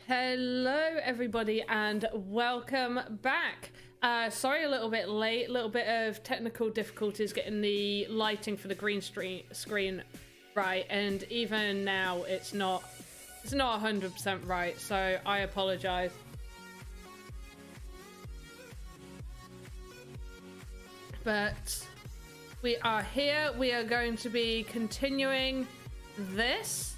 Hello everybody and welcome back. Sorry, a little bit late, a little bit of technical difficulties getting the lighting for the green screen right, and even now it's not 100% right, so I apologize. But we are here. We are going to be continuing this.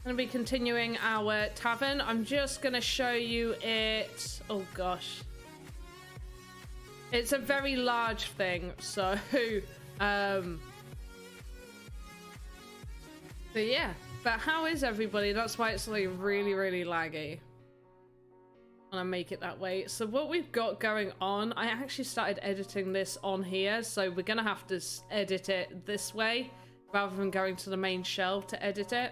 Going to be continuing our tavern. I'm just going to show you it. Oh gosh, it's a very large thing, so but yeah. But how is everybody? That's why it's like really laggy. And I make it that way. So what we've got going on, I actually started editing this on here, so we're gonna have to edit it this way rather than going to the main shell to edit it.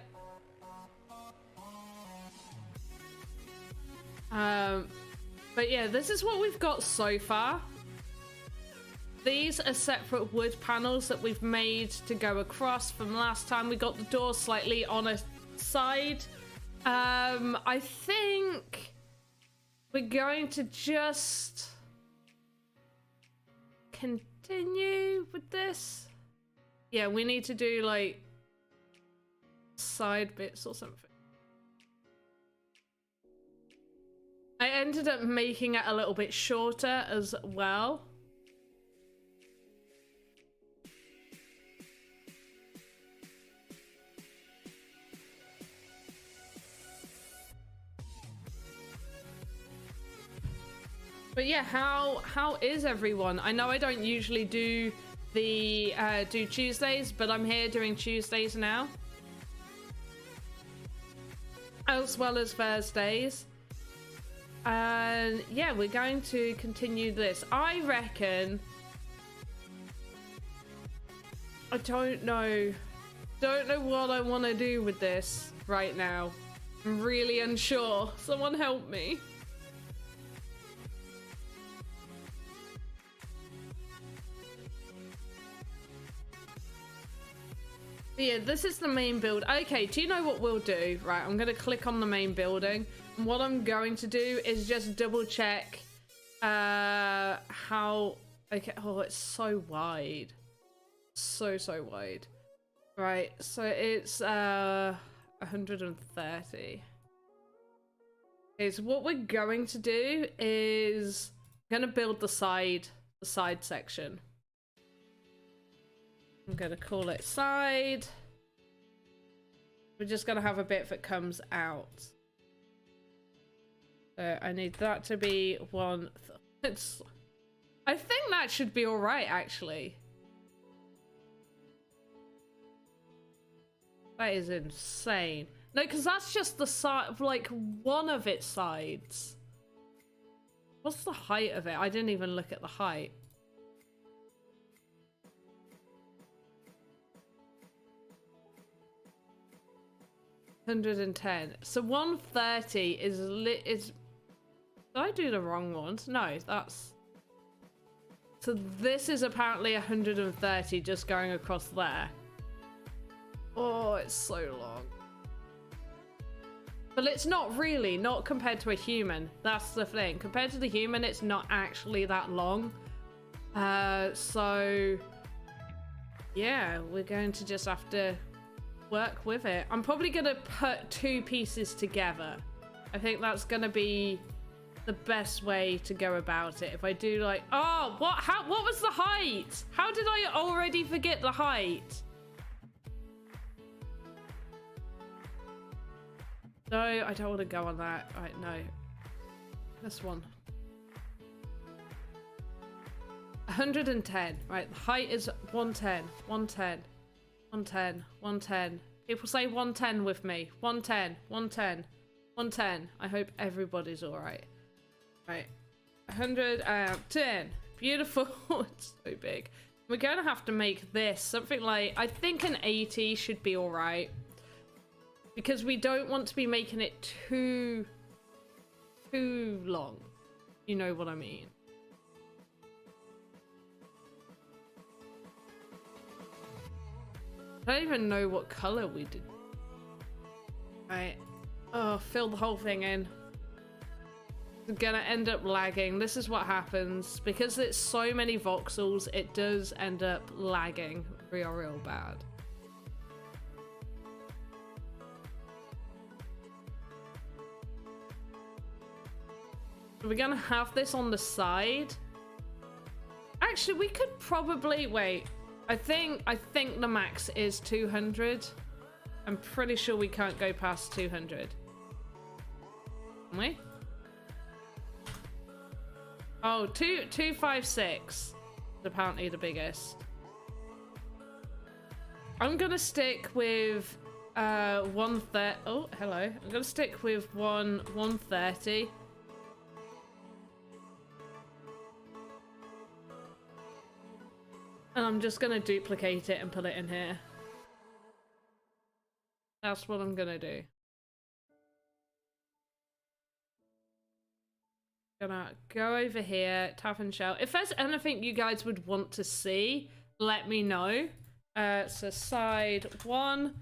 But yeah, this is what we've got so far. These are separate wood panels that we've made to go across from last time. We got the door slightly on a side. I think we're going to just continue with this. Yeah, we need to do like side bits or something. I ended up making it a little bit shorter as well. But yeah, how is everyone? I know I don't usually do the do Tuesdays, but I'm here doing Tuesdays now, as well as Thursdays. And yeah, we're going to continue this. I reckon, I don't know what I want to do with this right now. I'm really unsure. Someone help me. Yeah, this is the main build. Okay, do you know what we'll do? Right, I'm going to click on the main building. And what I'm going to do is just double check how... Okay, oh, it's so wide. So wide. Right, so it's 130. Okay, so what we're going to do is I'm going to build the side section. I'm going to call it side. We're just going to have a bit that comes out. So I need that to be one. I think that should be all right, actually. That is insane. No, because that's just the side, like one of its sides. What's the height of it? I didn't even look at the height. $110. So 130 is did I do the wrong ones? No, that's... So this is apparently 130 just going across there. Oh, it's so long. But it's not really, not compared to a human. That's the thing. Compared to the human, it's not actually that long. So yeah, we're going to just have to work with it. I'm probably going to put two pieces together. I think that's going to be the best way to go about it. If I do like, oh, what was the height? How did I already forget the height? No, I don't want to go on that. All right, no. This one. 110. Right, the height is 110. 110. 110. 110. People say 110 with me. 110. 110. 110. I hope everybody's all right. Right. 110. Beautiful. It's so big. We're going to have to make this something like... I think an 80 should be all right. Because we don't want to be making it too long. You know what I mean. I don't even know what color we did. Right. Oh, fill the whole thing in. It's gonna end up lagging. This is what happens. Because it's so many voxels, it does end up lagging real bad. We're gonna have this on the side. Actually, we could probably wait. I think the max is 200. I'm pretty sure we can't go past 200. Can we? Oh, 256 is apparently the biggest. I'm gonna stick with 130. Oh, hello. I'm gonna stick with 130. And I'm just gonna duplicate it and put it in here. That's what I'm gonna do. Gonna go over here, Tavern shell. If there's anything you guys would want to see, let me know. So side 1,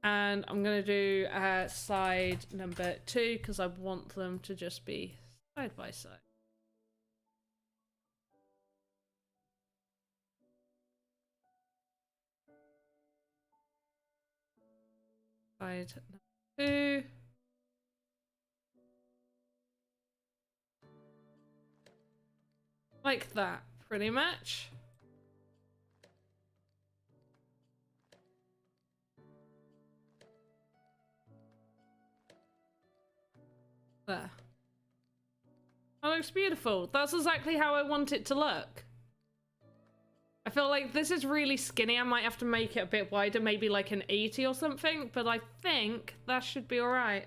and I'm gonna do side number 2 because I want them to just be side by side. Side number 2. Like that, pretty much. There. That looks beautiful. That's exactly how I want it to look. I feel like this is really skinny. I might have to make it a bit wider, maybe like an 80 or something, but I think that should be all right.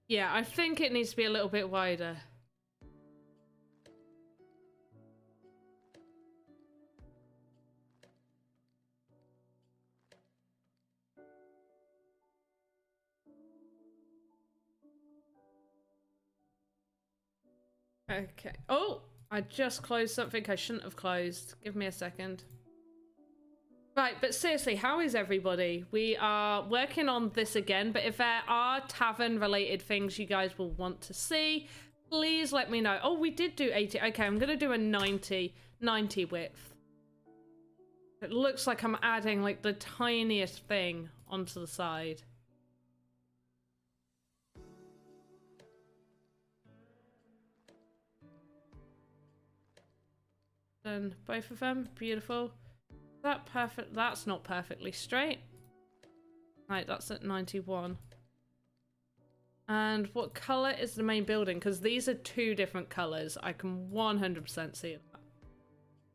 Yeah, I think it needs to be a little bit wider. Okay. Oh, I just closed something I shouldn't have closed. Give me a second. Right, but seriously, how is everybody? We are working on this again, but if there are tavern related things you guys will want to see, please let me know. Oh, we did do 80. Okay, I'm gonna do a 90 width. It looks like I'm adding like the tiniest thing onto the side. Then both of them, beautiful. That perfect? That's not perfectly straight. Right, that's at 91. And what color is the main building? Because these are two different colors. I can 100% see that.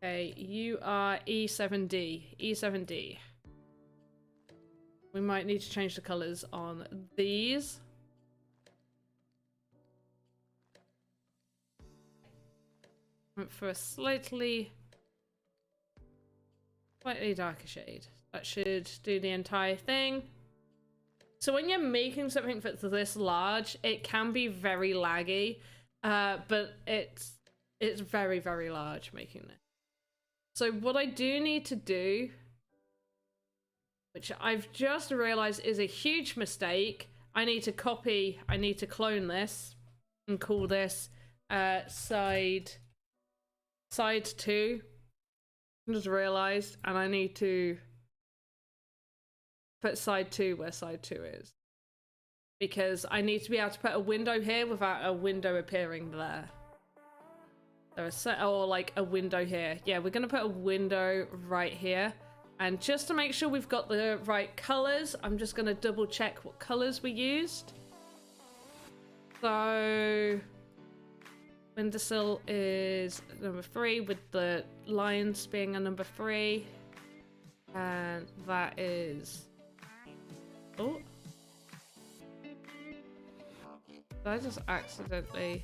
Okay, you are E7D. E7D. We might need to change the colors on these. Went for a slightly darker shade. That should do the entire thing. So when you're making something that's this large, it can be very laggy, but it's very, very large making it. So what I do need to do, which I've just realized is a huge mistake, I need to clone this and call this side 2. I just realized, and I need to put side 2 where side 2 is, because I need to be able to put a window here without a window appearing there. Or like a window here. Yeah, we're gonna put a window right here, and just to make sure we've got the right colors, I'm just gonna double check what colors we used. So windowsill is number 3 with the lines being a number 3, and that is, oh, did I just accidentally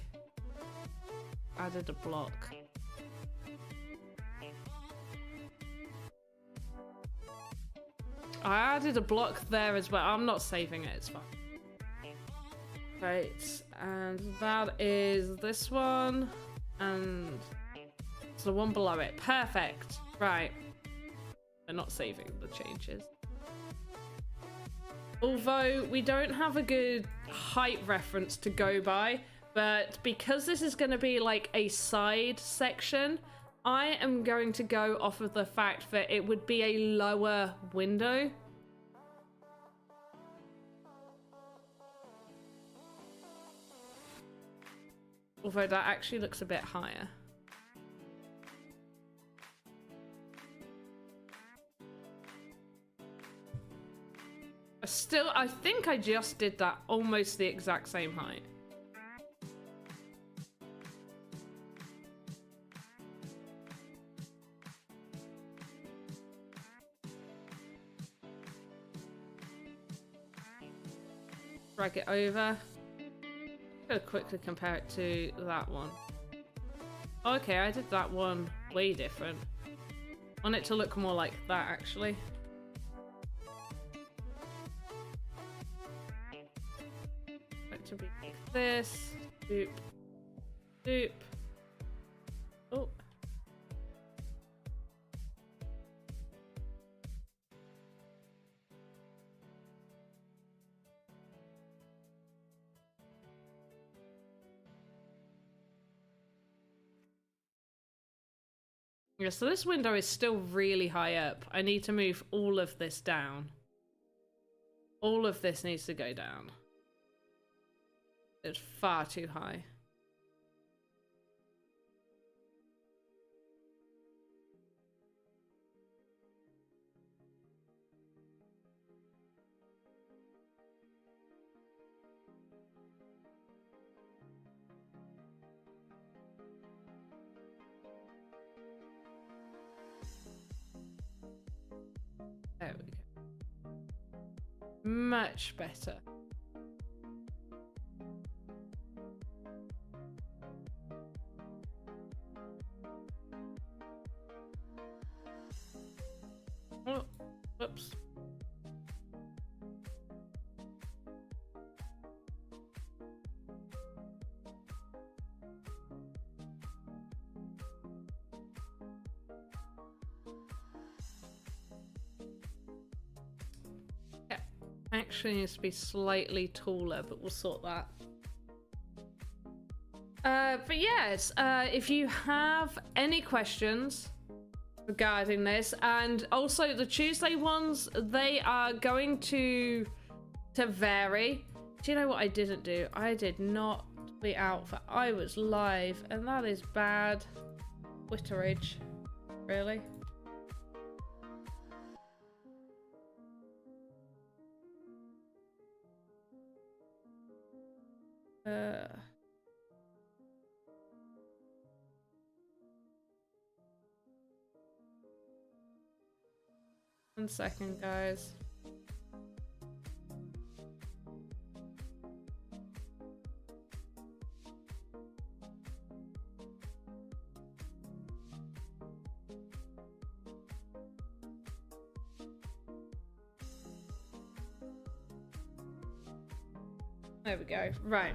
added a block? I added a block there as well. I'm not saving it, it's fine. Right, and that is this one, and it's the one below it. Perfect. Right. We're not saving the changes. Although we don't have a good height reference to go by, but because this is going to be like a side section, I am going to go off of the fact that it would be a lower window. Although that actually looks a bit higher. I think I just did that almost the exact same height. Drag it over. I'm gonna quickly compare it to that one. Okay, I did that one way different. I want it to look more like that, actually. To be like this. Doop. Doop. Oh. Yeah, so this window is still really high up. I need to move all of this down. All of this needs to go down. It's far too high. There we go. Much better. helps. Yeah, actually needs to be slightly taller, but we'll sort that. But yes, if you have any questions regarding this, and also the Tuesday ones, they are going to vary. Do you know what I didn't do? I did not tweet out that I was live, and that is bad Twitterage. Really? One second, guys. There we go. Right.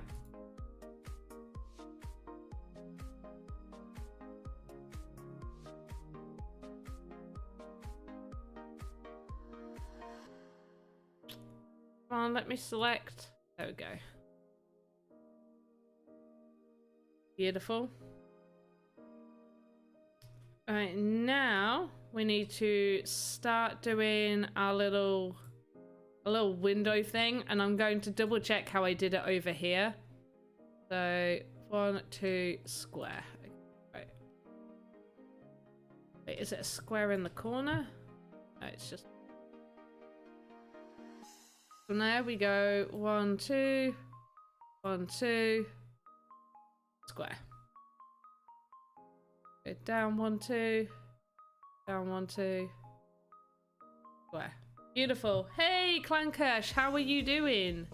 Come on, let me select. There we go. Beautiful. All right, now we need to start doing our little window thing, and I'm going to double check how I did it over here. So 1, 2, square. Right. Wait, is it a square in the corner? No, it's just. From there we go 1, 2, 1, 2, square. Go down 1, 2, down 1, 2, square. Beautiful. Hey, Clankersh, how are you doing?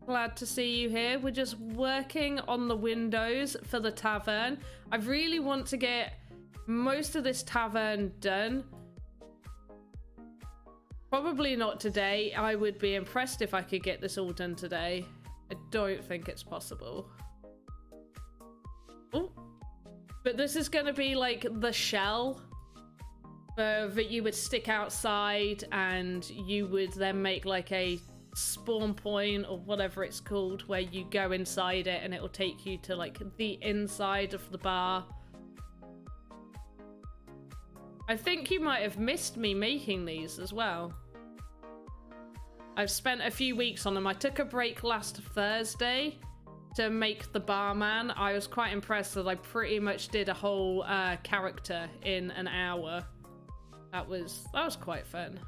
Glad to see you here. We're just working on the windows for the tavern. I really want to get most of this tavern done. Probably not today. I would be impressed if I could get this all done today. I don't think it's possible. Oh, but this is going to be like the shell that you would stick outside, and you would then make like a spawn point or whatever it's called, where you go inside it and it will take you to like the inside of the bar. I think you might have missed me making these as well. I've spent a few weeks on them. I took a break last Thursday to make the barman. I was quite impressed that I pretty much did a whole character in an hour. That was quite fun.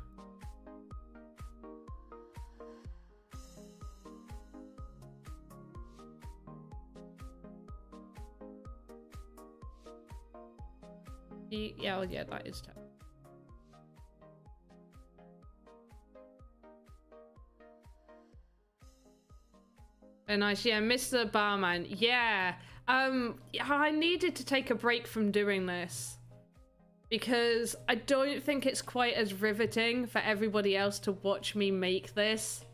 Yeah, that is tough. Oh, nice. Yeah, Mr. Barman. Yeah. I needed to take a break from doing this because I don't think it's quite as riveting for everybody else to watch me make this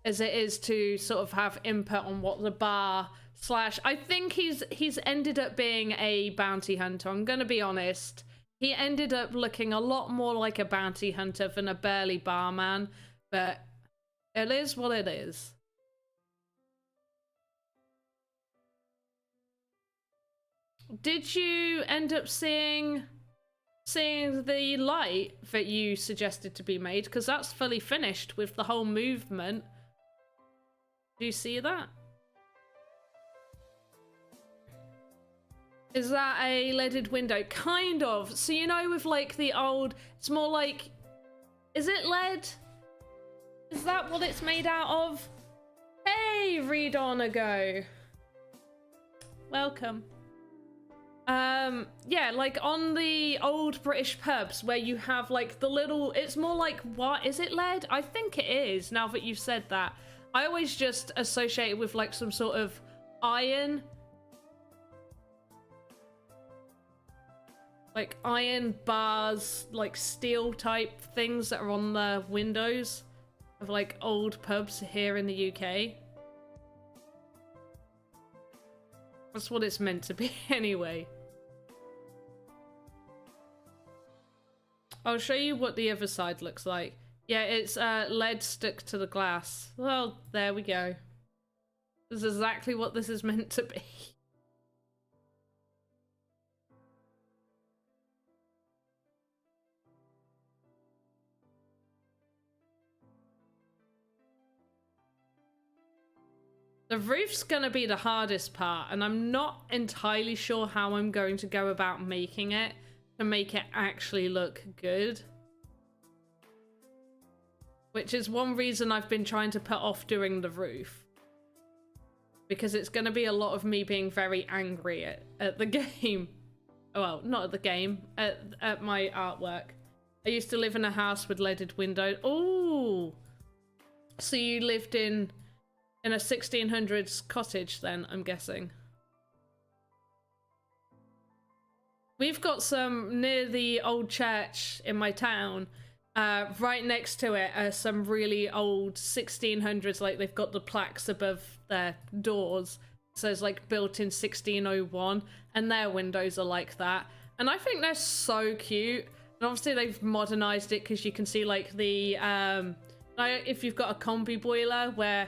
as it is to sort of have input on what the bar slash. I think he's ended up being a bounty hunter. I'm gonna be honest. He ended up looking a lot more like a bounty hunter than a burly barman, but it is what it is. Did you end up seeing the light that you suggested to be made? Because that's fully finished with the whole movement. Do you see that? Is that a leaded window? Kind of. So you know with like the old, it's more like, is it lead? Is that what it's made out of? Hey, read on a go. Welcome. Yeah, like on the old British pubs where you have like the little, it's more like, what is it, lead? I think it is, now that you've said that. I always just associate it with like some sort of iron. like iron bars, like steel type things that are on the windows of like old pubs here in the UK. That's what it's meant to be anyway. I'll show you what the other side looks like. Yeah, it's lead stuck to the glass. Well, there we go. This is exactly what this is meant to be. The roof's gonna be the hardest part, and I'm not entirely sure how I'm going to go about making it to make it actually look good. Which is one reason I've been trying to put off doing the roof. Because it's gonna be a lot of me being very angry at the game. Well, not at the game, at my artwork. I used to live in a house with leaded windows. Oh! So you lived in a 1600s cottage then, I'm guessing. We've got some near the old church in my town. Right next to it are some really old 1600s, like they've got the plaques above their doors. So it's like built in 1601, and their windows are like that. And I think they're so cute. And obviously they've modernized it because you can see like the, if you've got a combi boiler where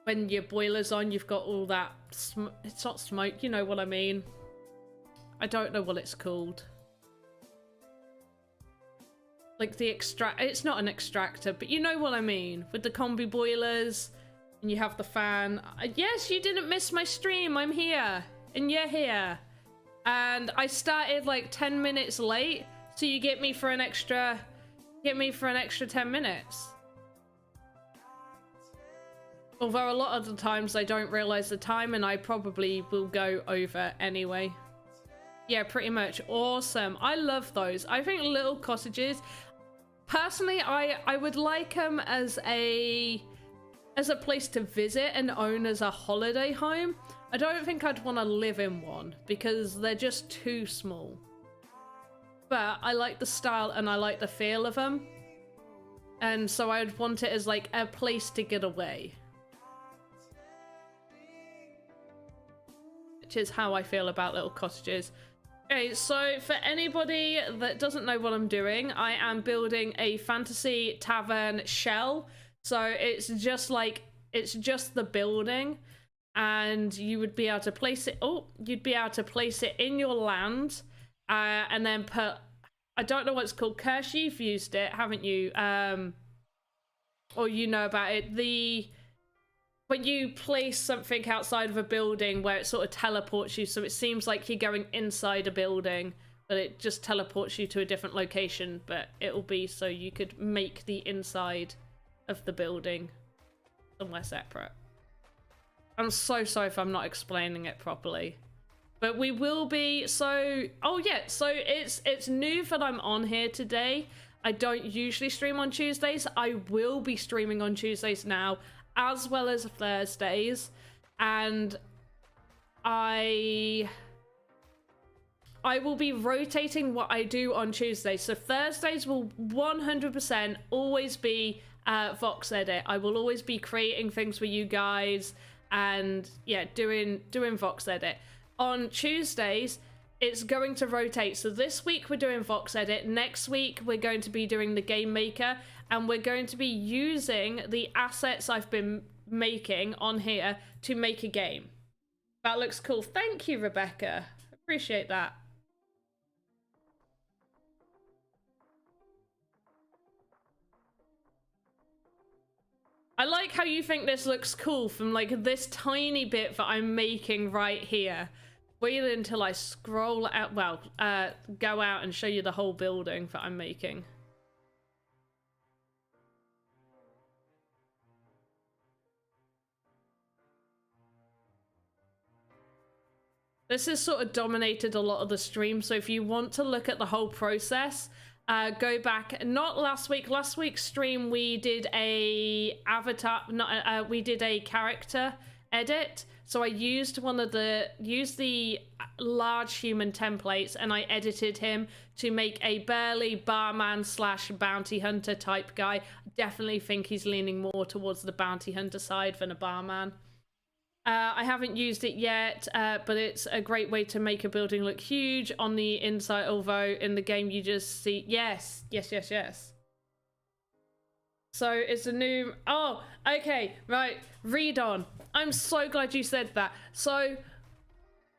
when your boiler's on, you've got all that, it's not smoke, you know what I mean. I don't know what it's called. Like the it's not an extractor, but you know what I mean. With the combi boilers, and you have the fan. Yes, you didn't miss my stream, I'm here. And you're here. And I started like 10 minutes late, so you get me for an extra 10 minutes. Although a lot of the times I don't realize the time and I probably will go over anyway. Yeah, pretty much. Awesome. I love those. I think little cottages, personally, I would like them as a place to visit and own as a holiday home. I don't think I'd want to live in one because they're just too small. But I like the style and I like the feel of them. And so I'd want it as like a place to get away. Which is how I feel about little cottages. Okay, so for anybody that doesn't know what I'm doing, I am building a fantasy tavern shell. So it's just the building, and you would be able to place it. Oh, you'd be able to place it in your land, and then put. I don't know what it's called. Kershi, you've used it, haven't you? Or you know about it. When you place something outside of a building where it sort of teleports you, so it seems like you're going inside a building, but it just teleports you to a different location, but it'll be so you could make the inside of the building somewhere separate. I'm so sorry if I'm not explaining it properly. But we will be, so, oh yeah, so it's new that I'm on here today. I don't usually stream on Tuesdays. I will be streaming on Tuesdays now, as well as Thursdays, and I will be rotating what I do on Tuesdays. So Thursdays will 100% always be Voxedit. I will always be creating things for you guys and yeah, doing Voxedit. On Tuesdays, it's going to rotate. So this week we're doing Voxedit. Next week we're going to be doing the Game Maker, and we're going to be using the assets I've been making on here to make a game. That looks cool. Thank you, Rebecca. Appreciate that. I like how you think this looks cool from like this tiny bit that I'm making right here. Wait until I scroll out, well, go out and show you the whole building that I'm making. This has sort of dominated a lot of the stream, so if you want to look at the whole process, go back. Not last week. Last week's stream we did a avatar, we did a character edit. So I used the large human templates, and I edited him to make a burly barman slash bounty hunter type guy. Definitely think he's leaning more towards the bounty hunter side than a barman. I haven't used it yet, but it's a great way to make a building look huge on the inside, although in the game you just see, yes. So it's a new, oh, okay, right, read on. I'm so glad you said that. So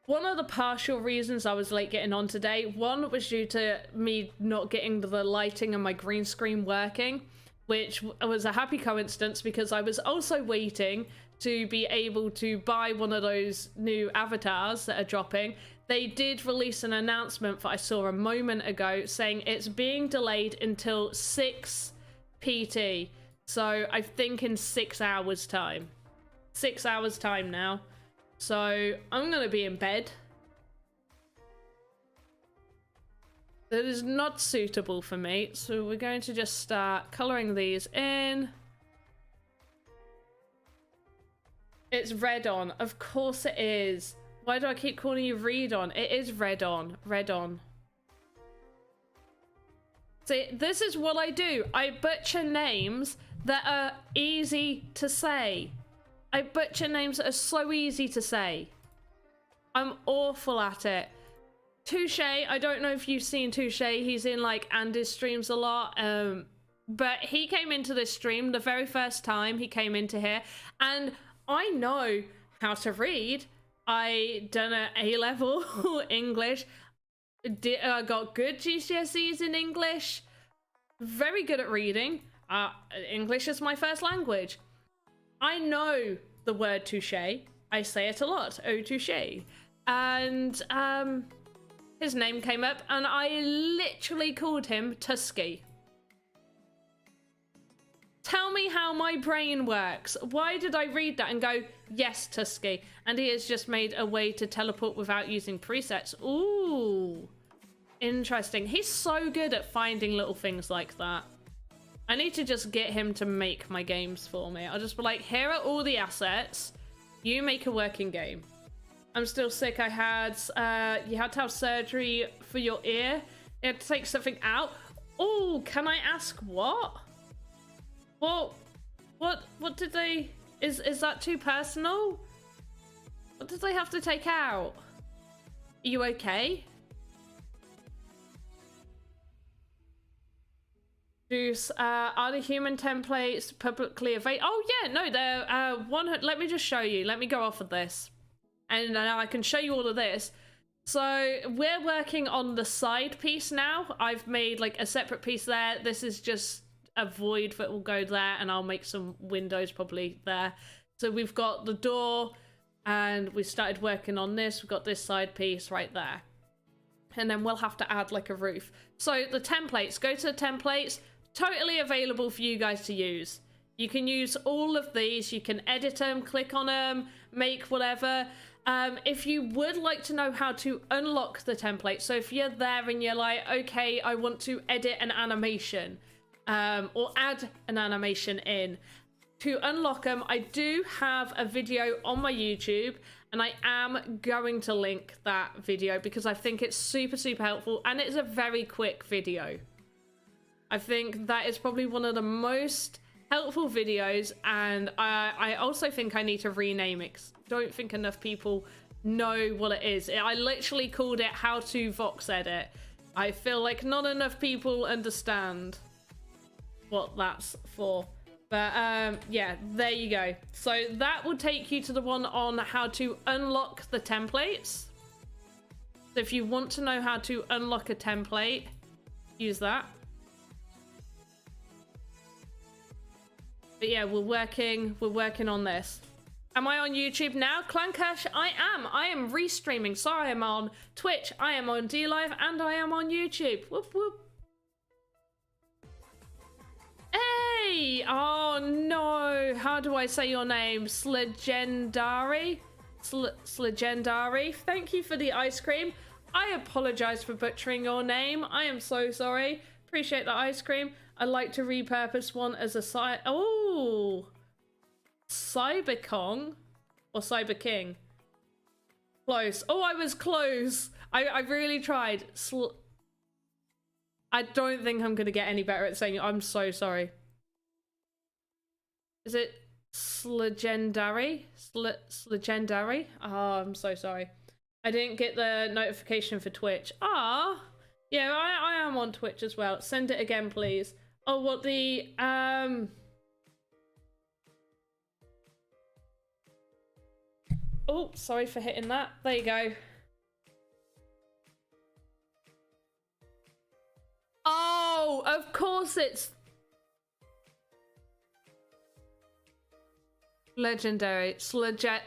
one of the partial reasons I was late getting on today, one was due to me not getting the lighting and my green screen working, which was a happy coincidence because I was also waiting to be able to buy one of those new avatars that are dropping. They did release an announcement that I saw a moment ago saying it's being delayed until 6 PT. So I think in 6 hours time. 6 hours time now. So I'm gonna be in bed. That is not suitable for me. So we're going to just start coloring these in. It's red on. Of course it is. Why do I keep calling you read on? It is red on. Red on. See, this is what I do. I butcher names that are easy to say. I butcher names that are so easy to say. I'm awful at it. Touche, I don't know if you've seen Touche. He's in like Andy's streams a lot. But he came into this stream the very first time he came into here, and I know how to read. I done an A-level English. I got good GCSEs in English. Very good at reading. English is my first language. I know the word touche. I say it a lot. Oh, touche. And his name came up and I literally called him Tusky. Tell me how my brain works. Why did I read that and go, yes, Tusky? And he has just made a way to teleport without using presets. Ooh, interesting. He's so good at finding little things like that. I need to just get him to make my games for me. I'll just be like, here are all the assets. You make a working game. I'm still sick. I had, you had to have surgery for your ear. You had to take something out. Oh, can I ask what? Well, what did they, is that too personal? What did they have to take out? Are you okay? Juice, are the human templates publicly available? Oh yeah, no, they're, let me just show you. Let me go off of this. And now I can show you all of this. So we're working on the side piece now. I've made like a separate piece there. This is just a void that will go there, and I'll make some windows probably there. So we've got the door and we started working on this. We've got this side piece right there. And then we'll have to add like a roof. So the templates, go to the templates, totally available for you guys to use. You can use all of these. You can edit them, click on them, make whatever. If you would like to know how to unlock the template, so if you're there and you're like, okay, I want to edit an animation, or add an animation in, to unlock them, I do have a video on my YouTube, and I am going to link that video because I think it's super, super helpful, and it's a very quick video. I think that is probably one of the most helpful videos, and I also think I need to rename it. Don't think enough people know what it is. I literally called it How to Voxedit. I feel like not enough people understand what that's for. But yeah, there you go. So that will take you to the one on how to unlock the templates. So if you want to know how to unlock a template, use that. But yeah, we're working on this. Am I on YouTube now? Clankash, I am restreaming. Sorry, I'm on Twitch, I am on DLive, and I am on YouTube. Whoop whoop. Hey! Oh no, how do I say your name? Slegendari? Slegendari, thank you for the ice cream. I apologize for butchering your name. I am so sorry. Appreciate the ice cream. I'd like to repurpose one as a side. Oh, Cyberkong. or Cyber King? Close. Oh, I was close. I really tried. I don't think I'm gonna get any better at saying it. I'm so sorry. Is it Slegendary? Slegendary? Oh, I'm so sorry. I didn't get the notification for Twitch. Ah, yeah, I am on Twitch as well. Send it again, please. Oh, what the Oh, sorry for hitting that. There you go. Oh, of course it's legendary. Sledgeberry.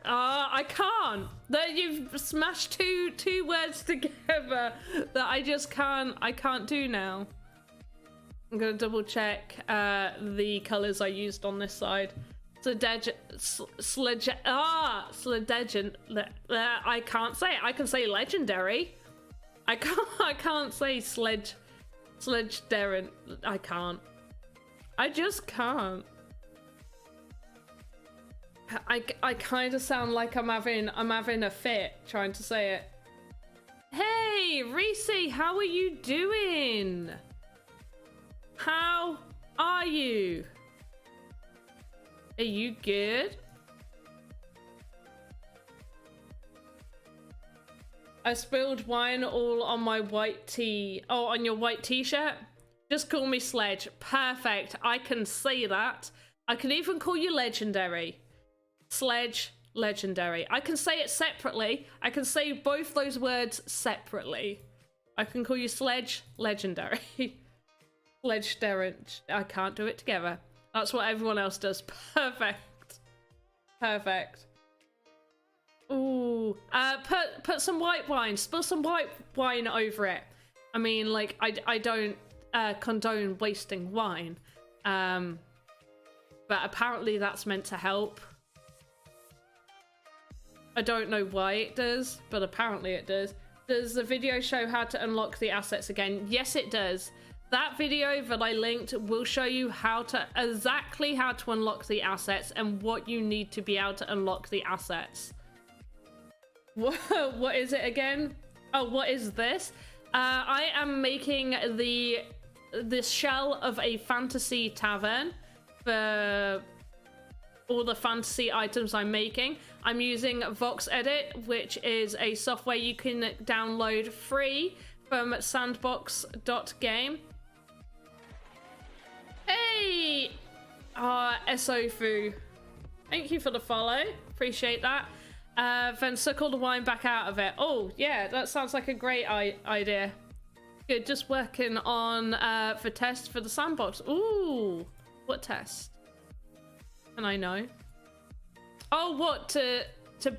I can't. That you've smashed two words together that I just can't. I can't do now. I'm gonna double check the colors I used on this side. Sledge. I can't say it. I can say legendary. I can't say sledge. Darren. I can't. I just can't. I kind of sound like I'm having a fit trying to say it. Hey, Reese, how are you doing? How are you? Are you good? I spilled wine all on my white tee. Oh, on your white t-shirt? Just call me Sledge. Perfect. I can say that. I can even call you Legendary. Sledge, Legendary. I can say it separately. I can say both those words separately. I can call you Sledge, Legendary. Sledge, Darren. I can't do it together. That's what everyone else does. Perfect. Perfect. Ooh. Put some white wine. Spill some white wine over it. I mean, like, I don't condone wasting wine. But apparently that's meant to help. I don't know why it does, but apparently it does. Does the video show how to unlock the assets again? Yes, it does. That video that I linked will show you exactly how to unlock the assets and what you need to be able to unlock the assets. What is it again? Oh, what is this? I am making this shell of a fantasy tavern for all the fantasy items I'm making. I'm using Voxedit, which is a software you can download free from Sandbox.game. Hey! Esofu. Thank you for the follow. Appreciate that. Then suck all the wine back out of it. Oh, yeah, that sounds like a great idea. Good, just working on the test for the sandbox. Ooh, what test? And I know. Oh, what, to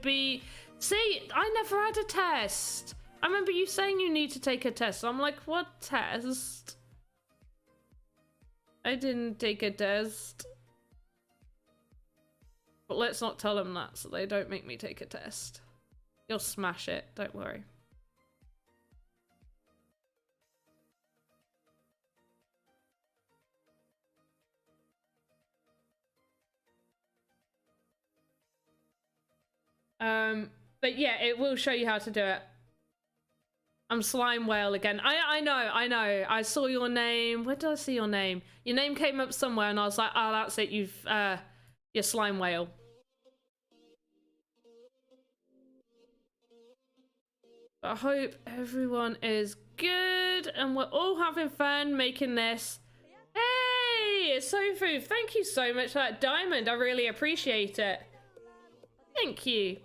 be... See, I never had a test. I remember you saying you need to take a test. I'm like, what test? I didn't take a test. But let's not tell them that so they don't make me take a test. You'll smash it, don't worry. But yeah, it will show you how to do it. I'm Slime Whale again. I know. I saw your name. Where did I see your name? Your name came up somewhere and I was like, oh, that's it. You're Slime Whale. I hope everyone is good and we're all having fun making this. Hey, Sofu, thank you so much for that diamond. I really appreciate it. Thank you.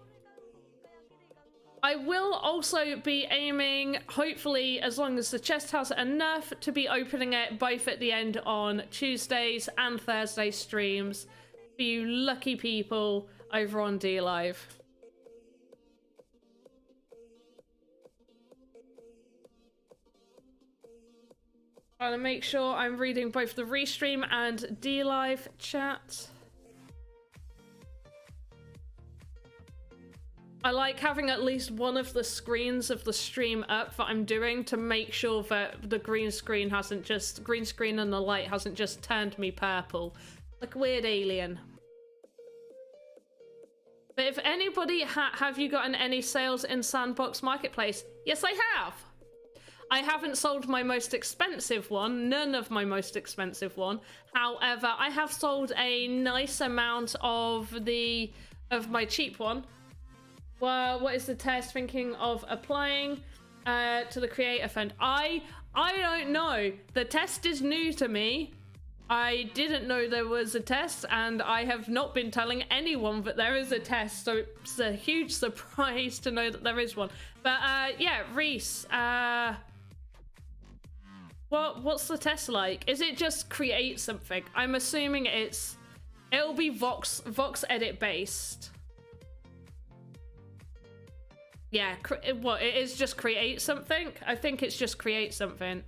I will also be aiming, hopefully, as long as the chest has enough, to be opening it both at the end on Tuesdays and Thursday streams for you lucky people over on DLive. Trying to make sure I'm reading both the restream and DLive chat. I like having at least one of the screens of the stream up that I'm doing to make sure that the green screen and the light hasn't just turned me purple. Like a weird alien. But if anybody, have you gotten any sales in Sandbox Marketplace? Yes, I have. I haven't sold my most expensive one, none of my most expensive one. However, I have sold a nice amount of my cheap one. Well, what is the test? Thinking of applying to the Creator Fund. I don't know. The test is new to me. I didn't know there was a test, and I have not been telling anyone that there is a test, so it's a huge surprise to know that there is one. But yeah, Reese, what's the test like? Is it just create something? I'm assuming it'll be Voxedit based. Yeah, what, it is just create something? I think it's just create something.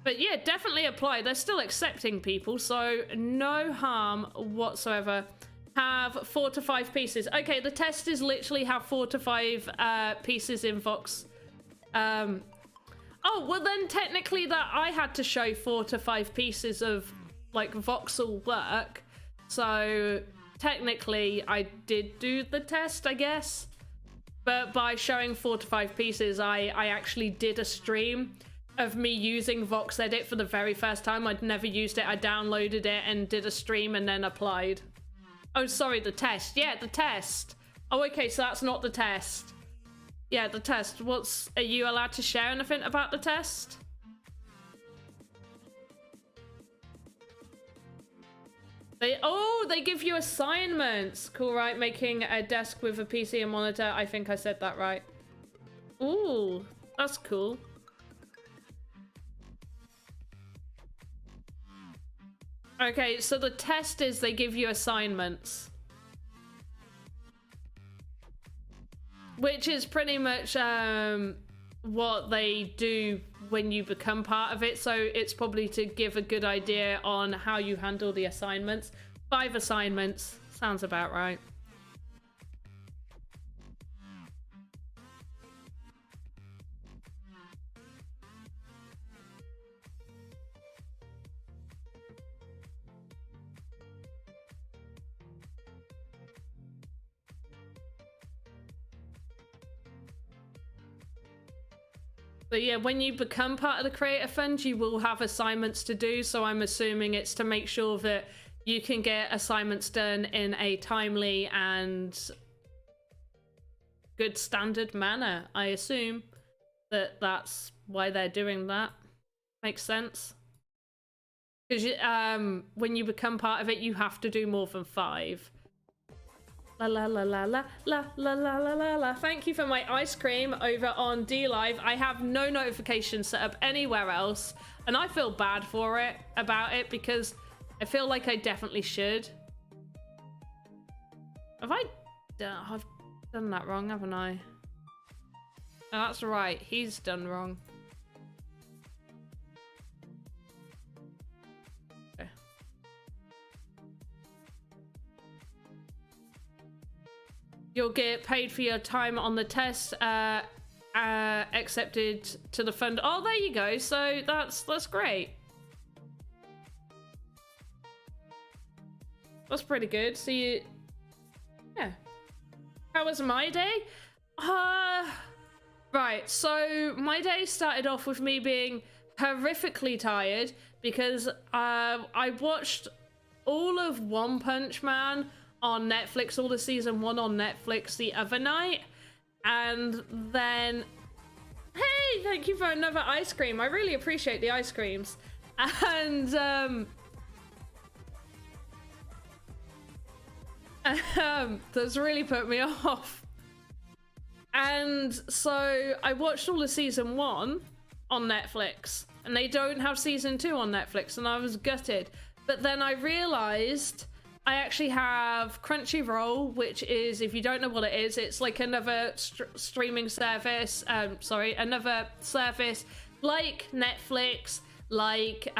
But yeah, definitely apply. They're still accepting people, so no harm whatsoever. Have 4 to 5 pieces. Okay, the test is literally have 4 to 5 pieces in Vox. Oh, well then technically that I had to show 4 to 5 pieces of like voxel work. So technically I did do the test, I guess. But by showing 4 to 5 pieces, I actually did a stream of me using Voxedit for the very first time. I'd never used it. I downloaded it and did a stream and then applied. Oh, sorry, the test. Yeah, the test. Oh, okay, so that's not the test. Yeah, the test. Are you allowed to share anything about the test? They give you assignments. Cool, right? Making a desk with a PC and monitor. I think I said that right. Ooh, that's cool. Okay, so the test is they give you assignments. Which is pretty much what they do when you become part of it. So it's probably to give a good idea on how you handle the assignments. 5 assignments. Sounds about right. But yeah, when you become part of the Creator Fund, you will have assignments to do. So I'm assuming it's to make sure that you can get assignments done in a timely and good standard manner. I assume that that's why they're doing that. Makes sense. Because when you become part of it, you have to do more than 5. La la la la la la la la la la la. Thank you for my ice cream over on D-Live. I have no notifications set up anywhere else, and I feel bad about it because I feel like I definitely should. I've done that wrong, haven't I? Oh, that's right. He's done wrong. You'll get paid for your time on the test, accepted to the fund. Oh, there you go. So that's great. That's pretty good. So yeah. How was my day? Right. So my day started off with me being horrifically tired because I watched all of One Punch Man on Netflix, all the season 1 on Netflix the other night, and then hey, thank you for another ice cream. I really appreciate the ice creams. And that's really put me off. And so I watched all of season 1 on Netflix, and they don't have season 2 on Netflix, and I was gutted. But then I realized I actually have Crunchyroll, which is, if you don't know what it is, it's like another streaming service. Another service like Netflix, like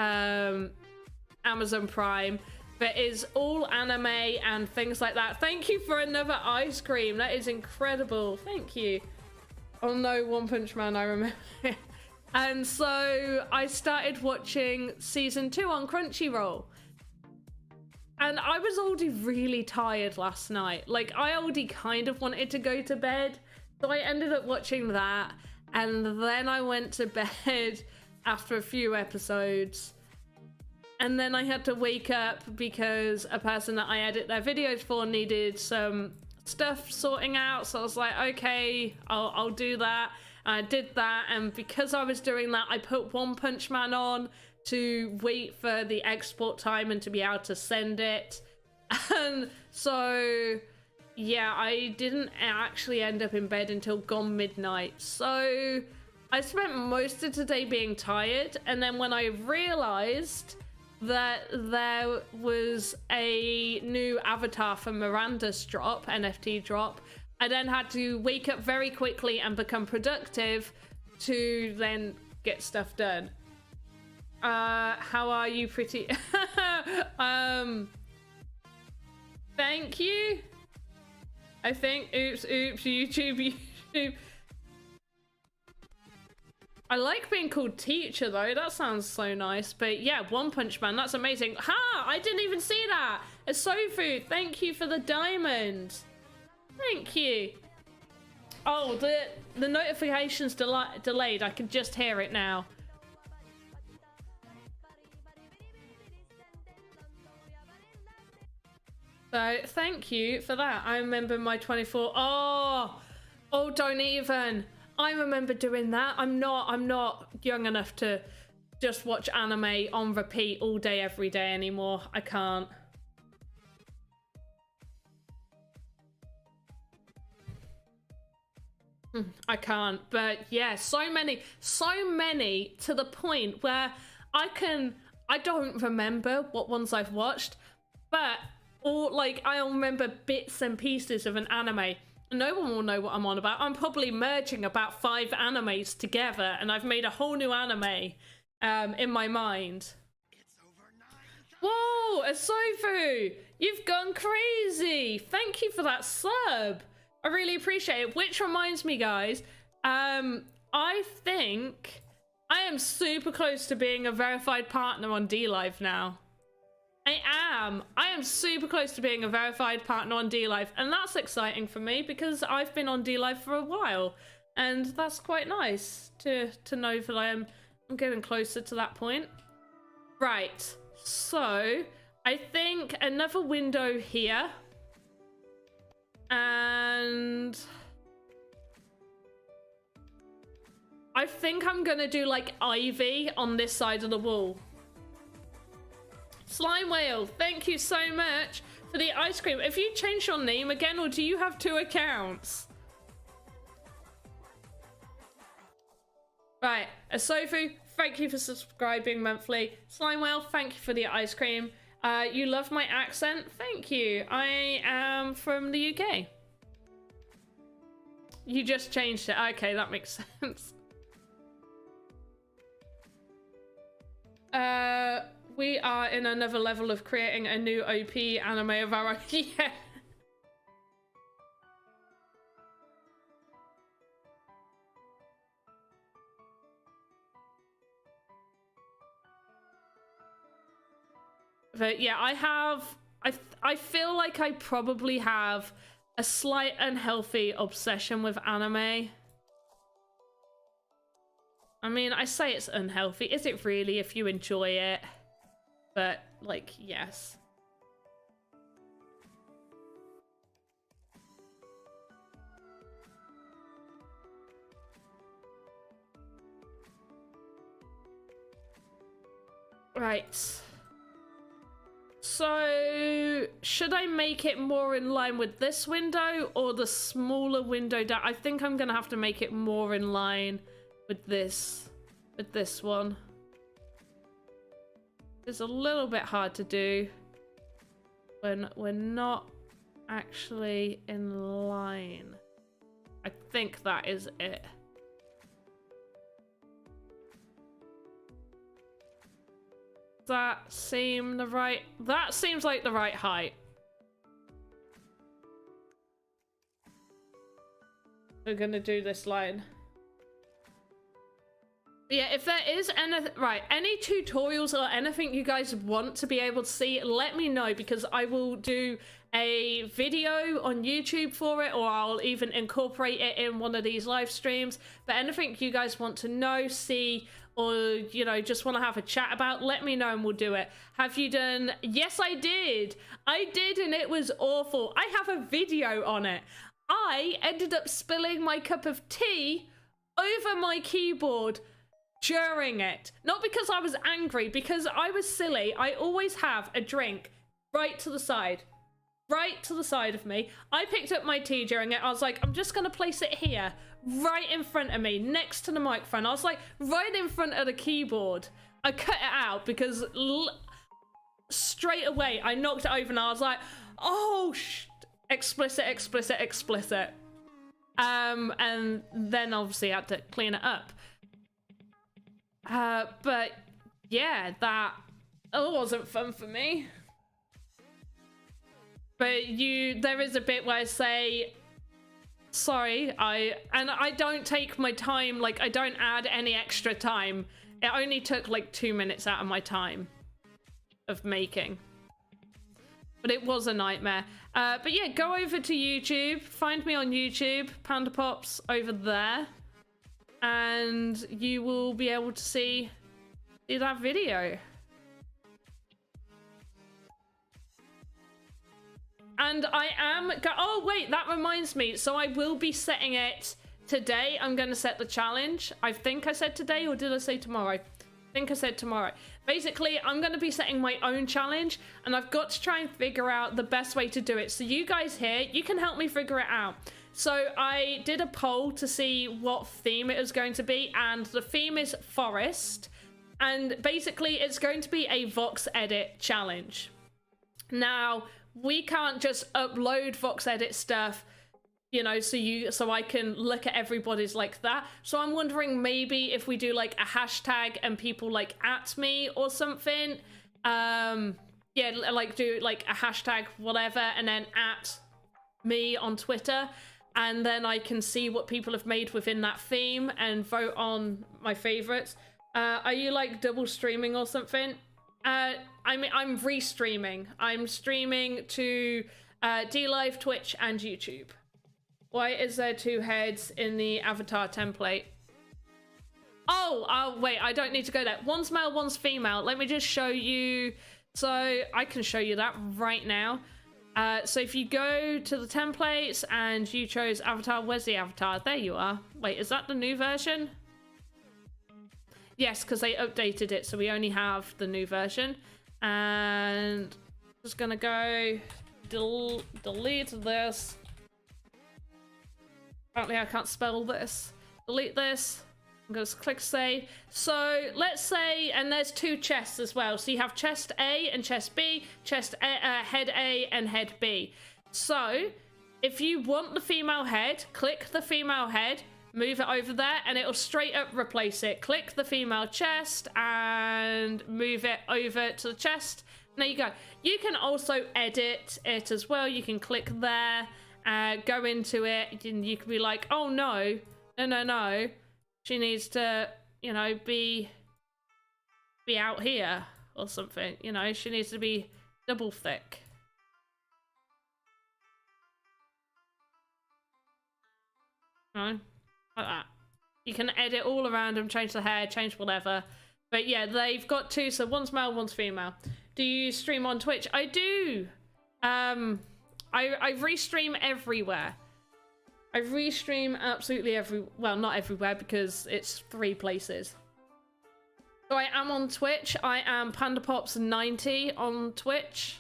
Amazon Prime, that is all anime and things like that. Thank you for another ice cream. That is incredible. Thank you. Oh no, One Punch Man, I remember. And so I started watching season 2 on Crunchyroll. And I was already really tired last night. Like, I already kind of wanted to go to bed. So I ended up watching that. And then I went to bed after a few episodes. And then I had to wake up because a person that I edit their videos for needed some stuff sorting out. So I was like, okay, I'll do that. And I did that. And because I was doing that, I put One Punch Man on to wait for the export time and to be able to send it. And so, yeah, I didn't actually end up in bed until gone midnight. So I spent most of today being tired. And then when I realized that there was a new avatar for Miranda's drop, NFT drop, I then had to wake up very quickly and become productive to then get stuff done. How are you? Pretty thank you. I think oops YouTube. I like being called teacher though, that sounds so nice. But yeah, One Punch Man, that's amazing. Ha! I didn't even see that. A Sofu, thank you for the diamond. Thank you. Oh, the notification's delayed. I can just hear it now. So thank you for that. I remember my 24. Oh, don't even. I remember doing that. I'm not young enough to just watch anime on repeat all day every day anymore. I can't. I can't. But yeah, so many to the point where I don't remember what ones I've watched, but I'll remember bits and pieces of an anime. No one will know what I'm on about. I'm probably merging about 5 animes together, and I've made a whole new anime in my mind. Whoa, Asofu! You've gone crazy! Thank you for that sub! I really appreciate it. Which reminds me, guys, I think I am super close to being a verified partner on DLive now. I am super close to being a verified partner on DLive, and that's exciting for me because I've been on DLive for a while, and that's quite nice to know that I'm getting closer to that point. Right, so I think another window here, and I think I'm gonna do like ivy on this side of the wall. Slime Whale, thank you so much for the ice cream. Have you changed your name again, or do you have 2 accounts? Right, Asofu, thank you for subscribing monthly. Slime Whale, thank you for the ice cream. You love my accent? Thank you. I am from the UK. You just changed it. Okay, that makes sense. We are in another level of creating a new OP anime of our own. Yeah. But yeah, I feel like I probably have a slight unhealthy obsession with anime. I mean, I say it's unhealthy. Is it really if you enjoy it? But, like, yes. Right. So, should I make it more in line with this window or the smaller window down? I think I'm gonna have to make it more in line with this one. It's a little bit hard to do when we're not actually in line. I think that is it. Does that seem the right? That seems like the right height. We're gonna do this line. Yeah, if there is any tutorials or anything you guys want to be able to see, let me know, because I will do a video on YouTube for it, or I'll even incorporate it in one of these live streams. But anything you guys want to know, see, or, you know, just want to have a chat about, let me know and we'll do it. Have you done? Yes, I did, and it was awful. I have a video on it. I ended up spilling my cup of tea over my keyboard during it. Not because I was angry, because I was silly. I always have a drink right to the side of me. I picked up my tea during it. I was like, I'm just gonna place it here, right in front of me, next to the microphone. I was like, right in front of the keyboard. I cut it out because straight away I knocked it over and I was like, oh, explicit. And then obviously I had to clean it up. But yeah, that wasn't fun for me. But there is a bit where I say, sorry, I don't take my time, like, I don't add any extra time. It only took like 2 minutes out of my time of making. But it was a nightmare. But yeah, go over to YouTube, find me on YouTube, Panda Pops over there, and you will be able to see that video. And I am, oh wait, that reminds me. So I will be setting it today. I'm going to set the challenge. I think I said today, or did I say tomorrow? I think I said tomorrow. Basically, I'm going to be setting my own challenge, and I've got to try and figure out the best way to do it. So you guys here, you can help me figure it out. So I did a poll to see what theme it was going to be, and the theme is forest. And basically, it's going to be a Voxedit challenge. Now, we can't just upload Voxedit stuff, you know, so I can look at everybody's like that. So I'm wondering maybe if we do like a hashtag and people like at me or something. Yeah, like do like a hashtag whatever and then at me on Twitter, and then I can see what people have made within that theme and vote on my favorites. Are you like double streaming or something? I'm restreaming. I'm streaming to DLive, Twitch, and YouTube. Why is there 2 heads in the avatar template? Oh, wait, I don't need to go there. One's male, one's female. Let me just show you. So I can show you that right now. So if you go to the templates and you chose avatar, where's the avatar? There you are. Wait, is that the new version? Yes, because they updated it, so we only have the new version. And just gonna go delete this. Apparently I can't spell this. Delete this. I'm gonna click save. So let's say, and there's 2 chests as well. So you have chest A and chest B, head A and head B. So if you want the female head, click the female head, move it over there, and it'll straight up replace it. Click the female chest and move it over to the chest. And there you go. You can also edit it as well. You can click there, go into it, and you can be like, oh no. She needs to, you know, be out here or something. You know, she needs to be double thick. No. Like that. You can edit all around them, change the hair, change whatever. But yeah, they've got 2, so one's male, one's female. Do you stream on Twitch? I do. I restream everywhere. I restream absolutely well, not everywhere, because it's 3 places. So I am on Twitch. I am PandaPops90 on Twitch.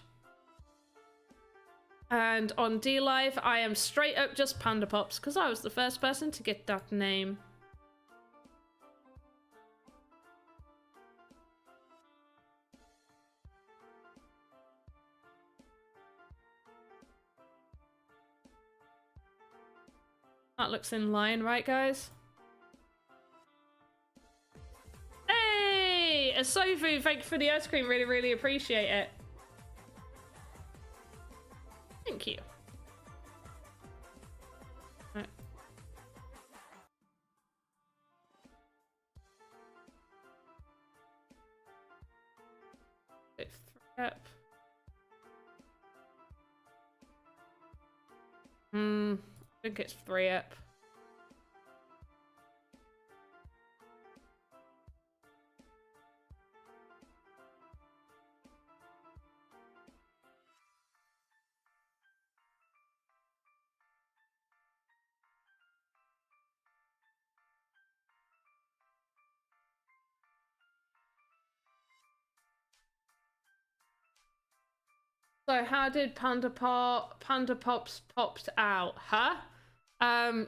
And on DLive, I am straight up just PandaPops, because I was the first person to get that name. That looks in line, right, guys? Hey! Asofu, thank you for the ice cream. Really, really appreciate it. Thank you. Right. Yep. I think it's 3 up. So how did Panda Pops popped out? Huh?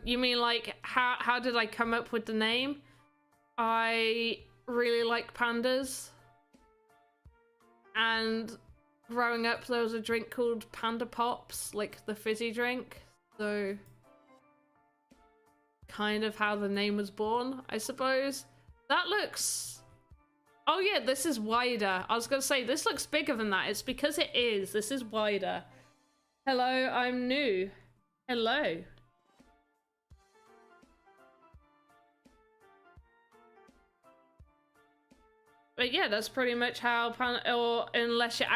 You mean like how did I come up with the name? I really like pandas. And growing up there was a drink called Panda Pops, like the fizzy drink. So kind of how the name was born, I suppose. That looks... Oh yeah, this is wider. I was gonna say, this looks bigger than that. It's because it is. This is wider. Hello, I'm new. Hello. But yeah, that's pretty much how or unless you're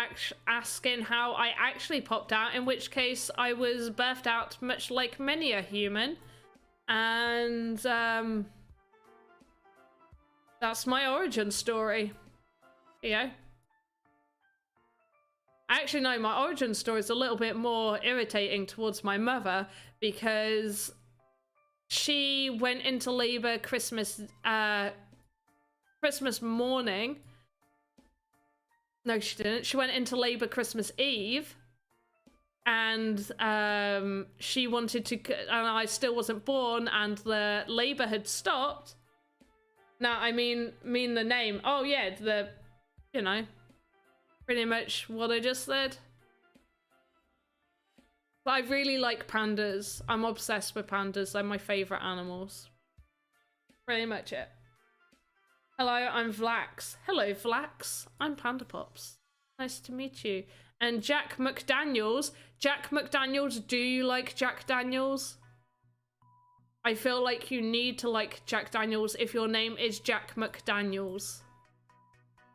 asking how I actually popped out, in which case I was birthed out much like many a human. And that's my origin story. Yeah. Actually, no, my origin story is a little bit more irritating towards my mother because she went into labor Christmas morning. No, she didn't. She went into labor Christmas Eve. And she wanted to, and I still wasn't born, and the labor had stopped. Now, I mean the name. Oh yeah, the, you know, pretty much what I just said. But I really like pandas. I'm obsessed with pandas. They're my favorite animals. Pretty much it. Hello, I'm Vlax. Hello, Vlax. I'm Panda Pops. Nice to meet you. And Jack McDaniels. Jack McDaniels, do you like Jack Daniels? I feel like you need to like Jack Daniels if your name is Jack McDaniels.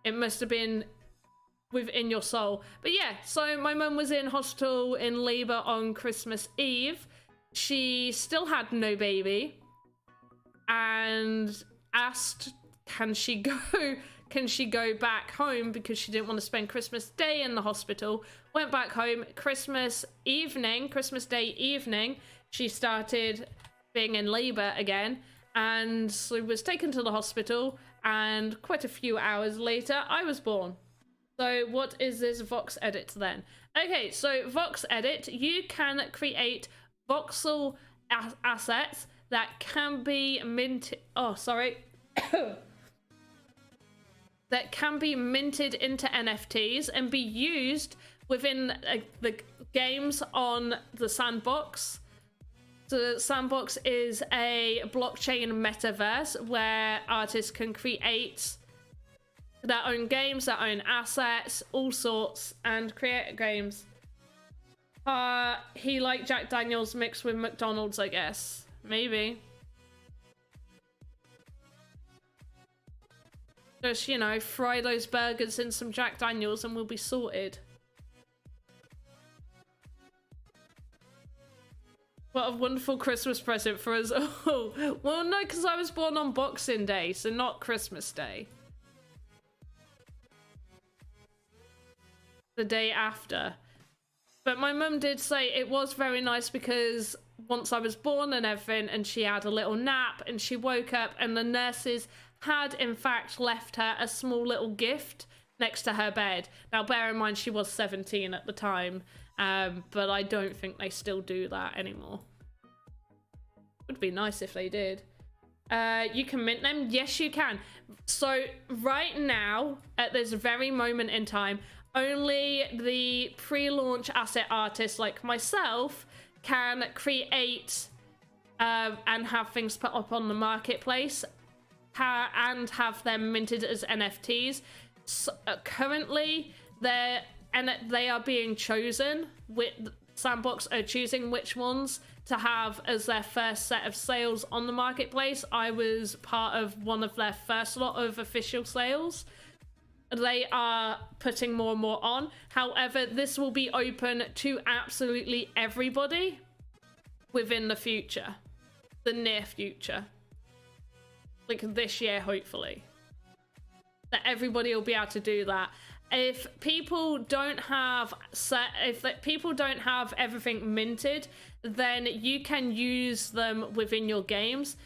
It must have been within your soul. But yeah, so my mum was in hospital in labor on Christmas Eve. She still had no baby and asked, can she go back home, because she didn't want to spend Christmas Day in the hospital. Went back home. Christmas Day evening, she started being in labor again, and so was taken to the hospital, and quite a few hours later I was born. So what is this Voxedit then? Okay, so Voxedit, you can create voxel assets that can be minted. Oh, sorry. That can be minted into NFTs and be used within the games on the Sandbox. So the Sandbox is a blockchain metaverse where artists can create their own games, their own assets, all sorts, and create games. He liked Jack Daniels mixed with McDonald's, I guess. Maybe. Just, you know, fry those burgers in some Jack Daniels and we'll be sorted. What a wonderful Christmas present for us. Oh, well, no, because I was born on Boxing Day, so not Christmas Day. The day after. But my mum did say it was very nice because once I was born and everything, and she had a little nap and she woke up and the nurses had in fact left her a small little gift next to her bed. Now bear in mind she was 17 at the time, but I don't think they still do that anymore. Would be nice if they did. You can mint them? Yes, you can. So right now, at this very moment in time, only the pre-launch asset artists like myself can create and have things put up on the marketplace and have them minted as NFTs. So, currently, they are being chosen. Sandbox are choosing which ones to have as their first set of sales on the marketplace. I was part of one of their first lot of official sales. they are putting more and more on. However, this will be open to absolutely everybody within the future, the near future, like this year, hopefully, that everybody will be able to do that. If people don't have people don't have everything minted, then you can use them within your games.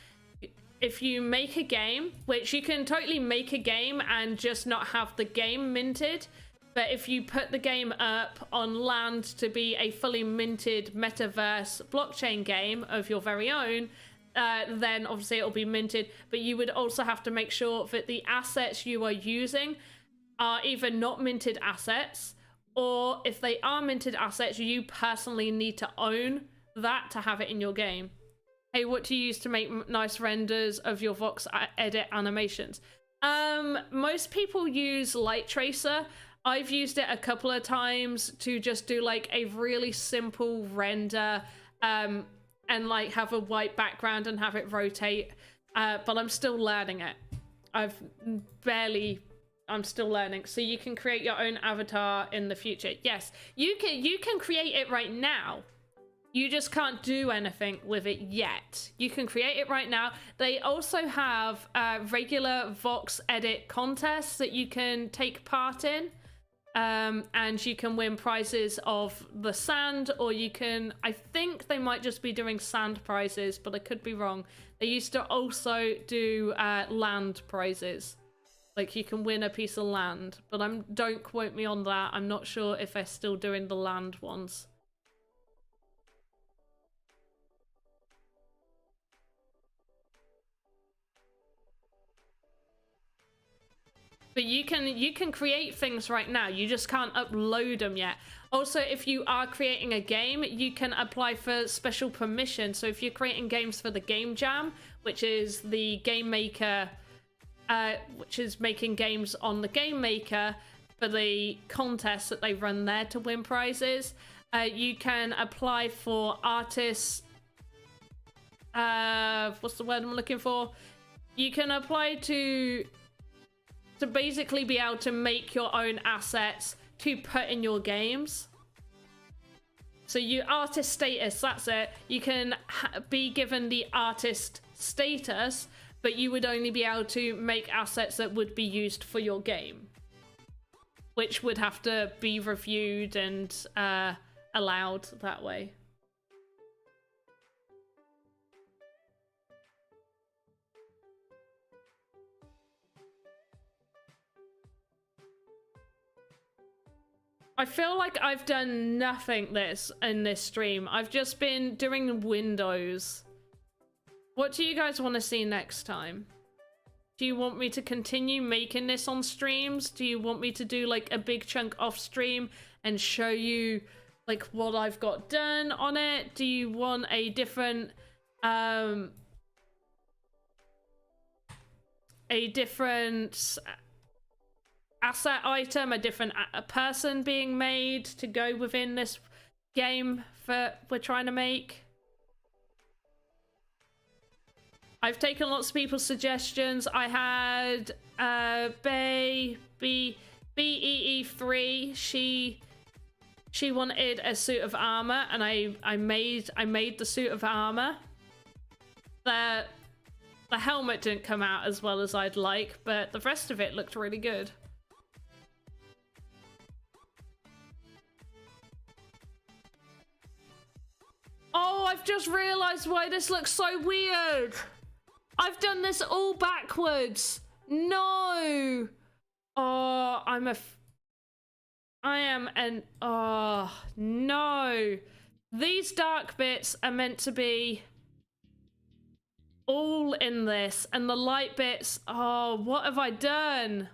If you make a game, which you can totally make a game and just not have the game minted, but if you put the game up on land to be a fully minted metaverse blockchain game of your very own, then obviously it'll be minted. But you would also have to make sure that the assets you are using are either not minted assets, or if they are minted assets, you personally need to own that to have it in your game. Hey, what do you use to make nice renders of your Voxedit animations? Most people use Light Tracer. I've used it a couple of times to just do like a really simple render and like have a white background and have it rotate. But I'm still learning it. I'm still learning. So you can create your own avatar in the future. Yes, you can create it right now. You just can't do anything with it yet. You can create it right now. They also have regular Voxedit contests that you can take part in. And you can win prizes of the sand, or you can, I think they might just be doing sand prizes, but I could be wrong. They used to also do land prizes. Like you can win a piece of land, but don't quote me on that. I'm not sure if they're still doing the land ones. But you can create things right now. You just can't upload them yet. Also, if you are creating a game, you can apply for special permission. So if you're creating games for the Game Jam, which is the game maker, which is making games on the Game Maker for the contests that they run there to win prizes, you can apply for artists. What's the word I'm looking for? You can apply to basically be able to make your own assets to put in your games. So you artist status, that's it. You can be given the artist status, but you would only be able to make assets that would be used for your game, which would have to be reviewed and allowed that way. I feel like I've done nothing in this stream. I've just been doing windows. What do you guys want to see next time? Do you want me to continue making this on streams? Do you want me to do like a big chunk off stream and show you like what I've got done on it? Do you want a different asset item, a different person being made to go within this game we're trying to make? I've taken lots of people's suggestions. I had BEE3. She wanted a suit of armor, and I made the suit of armor. The helmet didn't come out as well as I'd like, but the rest of it looked really good. Oh, I've just realized why this looks so weird. I've done this all backwards. No. Oh, oh, no. These dark bits are meant to be all in this, and the light bits, oh, what have I done?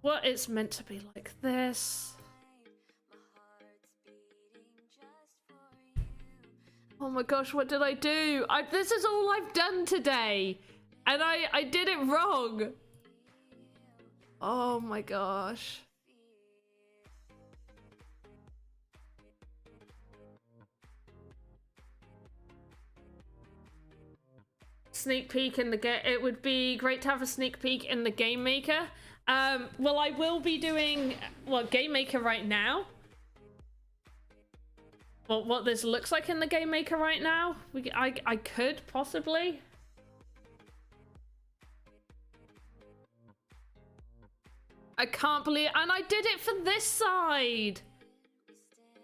What, it's meant to be like this. Oh my gosh, what did I do? This is all I've done today, and I did it wrong. Oh my gosh. sneak peek in the game. It would be great to have a sneak peek in the Game Maker. Well, I will be doing Game Maker right now. Well, what this looks like in the Game Maker right now. I could possibly. I can't believe, and I did it for this side.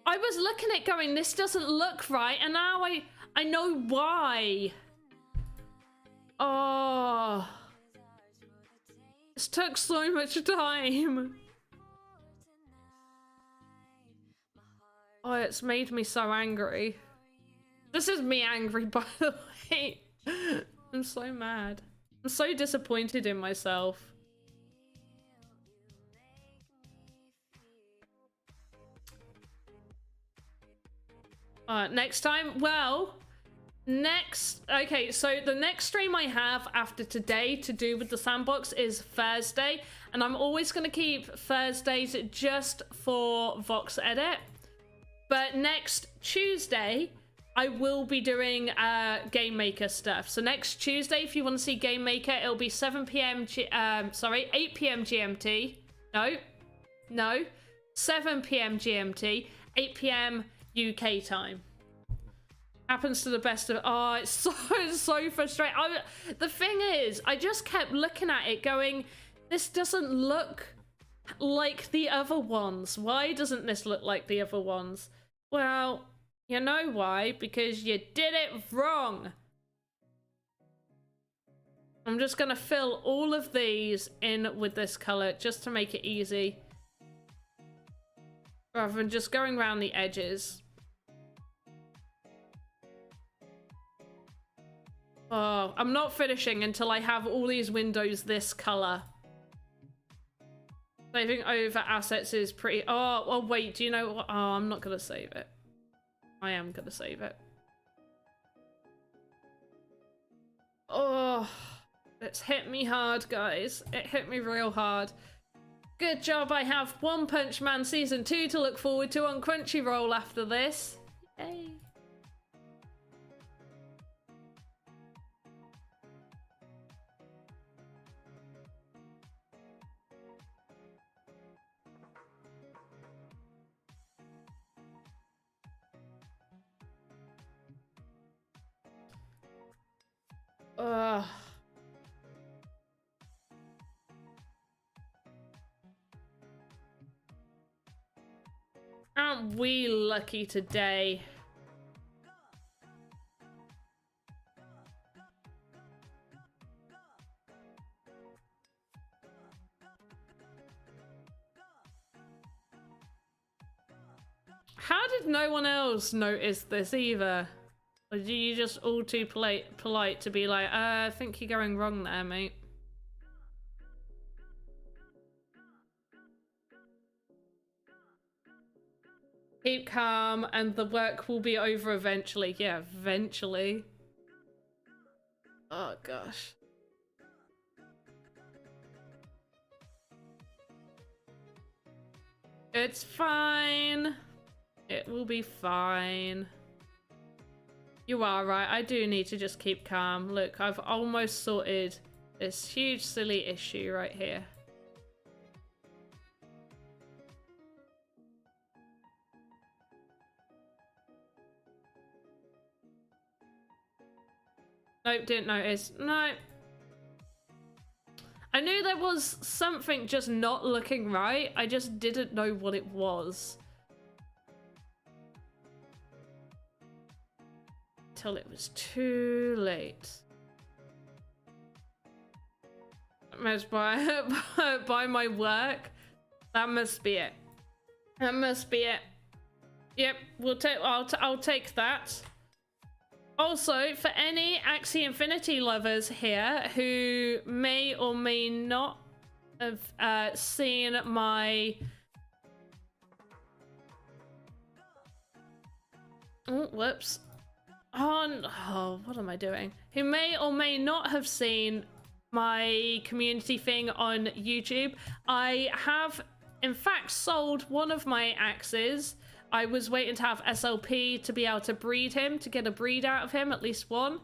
I was looking at it going, this doesn't look right, and now I know why. Oh, this took so much time. Oh, it's made me so angry. This is me angry, by the way. I'm so mad. I'm so disappointed in myself. Next time, okay, so the next stream I have after today to do with the Sandbox is Thursday, and I'm always going to keep Thursdays just for Voxedit. But next Tuesday, I will be doing Game Maker stuff. So next Tuesday, if you want to see Game Maker, it'll be 7 p.m. 8 p.m. GMT. No. 7 p.m. GMT, 8 p.m. UK time. Happens to the best of. Oh, it's so frustrating. The thing is, I just kept looking at it going, this doesn't look like the other ones. Why doesn't this look like the other ones? Well, you know why? Because you did it wrong. I'm just gonna fill all of these in with this color just to make it easy, rather than just going around the edges. Oh, I'm not finishing until I have all these windows this color. Saving over assets is pretty... Oh, wait, do you know what? Oh, I'm not gonna save it. I am gonna save it. Oh, it's hit me hard, guys. It hit me real hard. Good job, I have One Punch Man Season 2 to look forward to on Crunchyroll after this. Yay. Ugh. Aren't we lucky today? How did no one else notice this either? Or are you just all too polite to be like, I think you're going wrong there, mate? Keep calm and the work will be over eventually. Yeah, eventually. Oh, gosh. It's fine. It will be fine. You are right, I do need to just keep calm. Look, I've almost sorted this huge silly issue right here. Nope, didn't notice. No. I knew there was something just not looking right. I just didn't know what it was. Till it was too late. Must by my work. That must be it. That must be it. Yep, we'll take. I'll take that. Also, for any Axie Infinity lovers here who may or may not have seen my... Oh, whoops. Oh, what am I doing? Who may or may not have seen my community thing on YouTube, I have, in fact, sold one of my axes. I was waiting to have SLP to be able to breed him, to get a breed out of him, at least one.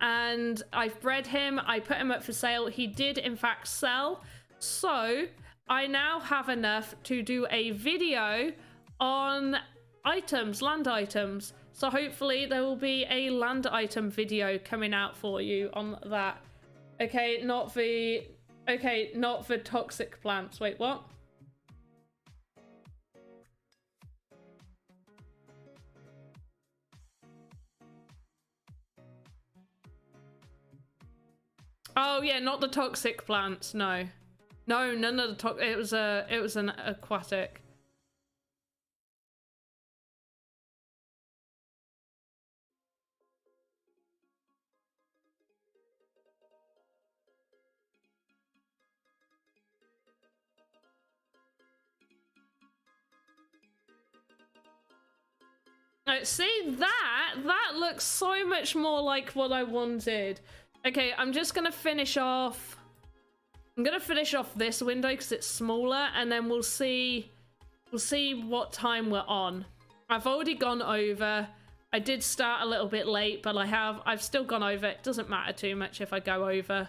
and I've bred him. I put him up for sale. He did in fact sell. So I now have enough to do a video on items, land items. So hopefully there will be a land item video coming out for you on that. Okay, not the toxic plants. Wait, what? Oh yeah, not the toxic plants. No, none of the toxic. It was an aquatic. See, that looks so much more like what I wanted. Okay, I'm just gonna finish off. I'm gonna finish off this window because it's smaller, and then we'll see what time we're on. I've already gone over. I did start a little bit late, but I've still gone over. It doesn't matter too much if I go over.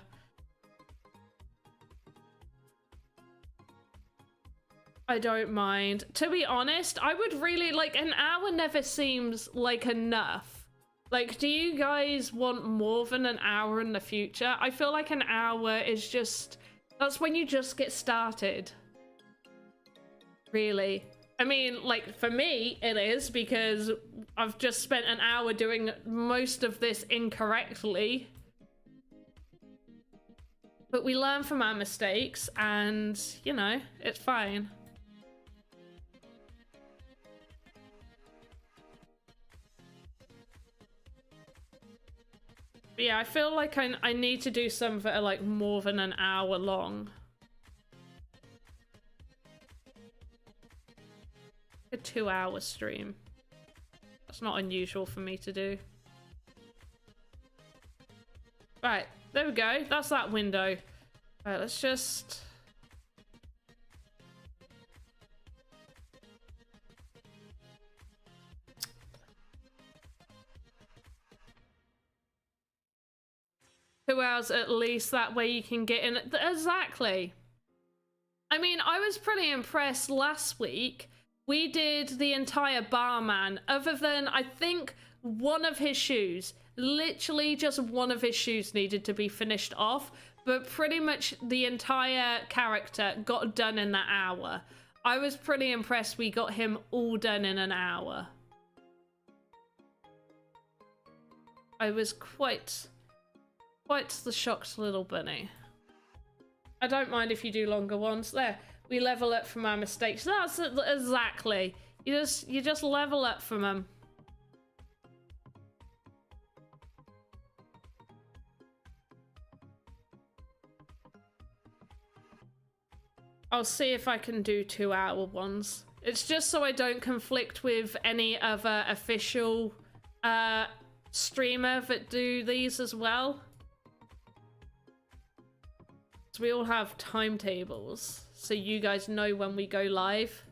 I don't mind. To be honest, I would really like an hour never seems like enough. Like, do you guys want more than an hour in the future? I feel like an hour is just, that's when you just get started. Really. I mean, like, for me, it is because I've just spent an hour doing most of this incorrectly. But we learn from our mistakes and, you know, it's fine. But yeah, I feel like I need to do some that are like more than an hour long. A 2-hour stream. That's not unusual for me to do. Right, there we go. That's that window. Right, let's just... Two hours at least, that way you can get in. Exactly. I mean, I was pretty impressed last week. We did the entire barman, other than, I think, one of his shoes. Literally just one of his shoes needed to be finished off, but pretty much the entire character got done in that hour. I was pretty impressed we got him all done in an hour. I was quite the shocked little bunny. I don't mind if you do longer ones. There, we level up from our mistakes. That's exactly. You just level up from them. I'll see if I can do 2-hour ones. It's just so I don't conflict with any other official streamer that do these as well. So we all have timetables, so you guys know when we go live.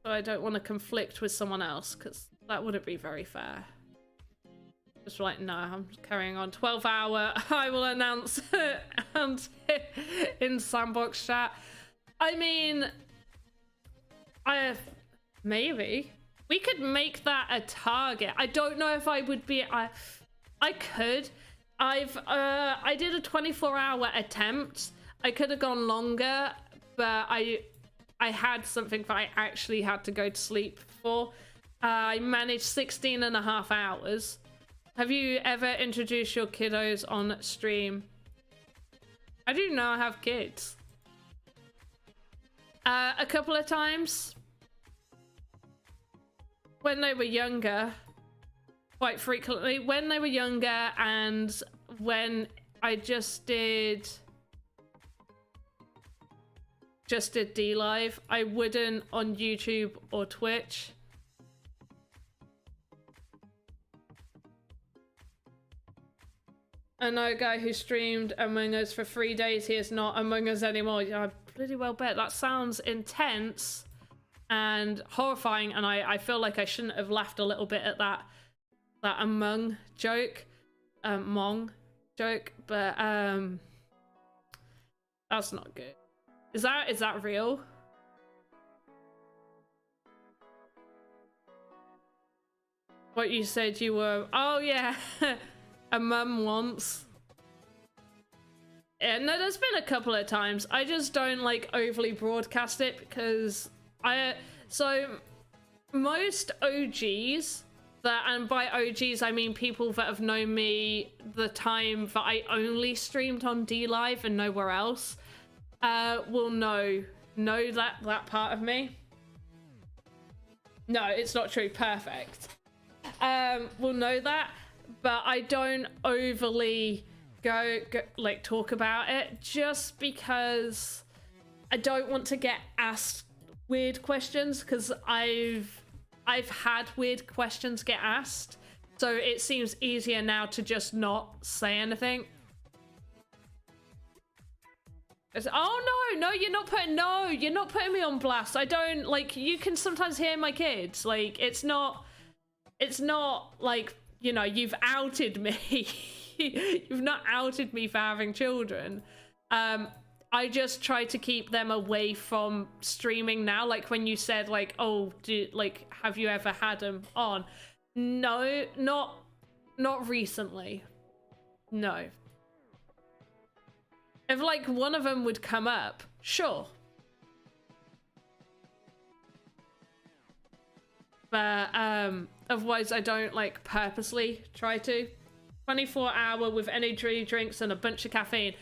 So I don't want to conflict with someone else, because that wouldn't be very fair. Just like, no, I'm carrying on. 12-hour, I will announce and in Sandbox chat. I mean, maybe. We could make that a target. I don't know if I would be, I could. I did a 24-hour attempt. I could have gone longer, but I had something that I actually had to go to sleep for. I managed 16.5 hours. Have you ever introduced your kiddos on stream? I do know I have kids. A couple of times. When they were younger. Quite frequently. When they were younger and when I just did D-Live. I wouldn't on YouTube or Twitch. I know a guy who streamed Among Us for 3 days. He is not Among Us anymore. I bloody well bet. That sounds intense and horrifying, and I feel like I shouldn't have laughed a little bit at that. that among joke, mong joke, but that's not good. Is that real? What you said you were, oh yeah, a mum once. Yeah, no, there's been a couple of times. I just don't like overly broadcast it because so most OGs that, and by OGs I mean people that have known me the time that I only streamed on DLive and nowhere else, will know that part of me. No, it's not true. Perfect. Will know that, but I don't overly go like talk about it just because I don't want to get asked weird questions, because I've had weird questions get asked, so it seems easier now to just not say anything. Oh no, you're not putting me on blast. I don't, like, you can sometimes hear my kids. Like, it's not like, you know, you've outed me. You've not outed me for having children. I just try to keep them away from streaming now. Like when you said, like, oh, have you ever had them on? No, not recently. No. If like one of them would come up, sure. But otherwise I don't like purposely try to. 24-hour with energy drinks and a bunch of caffeine.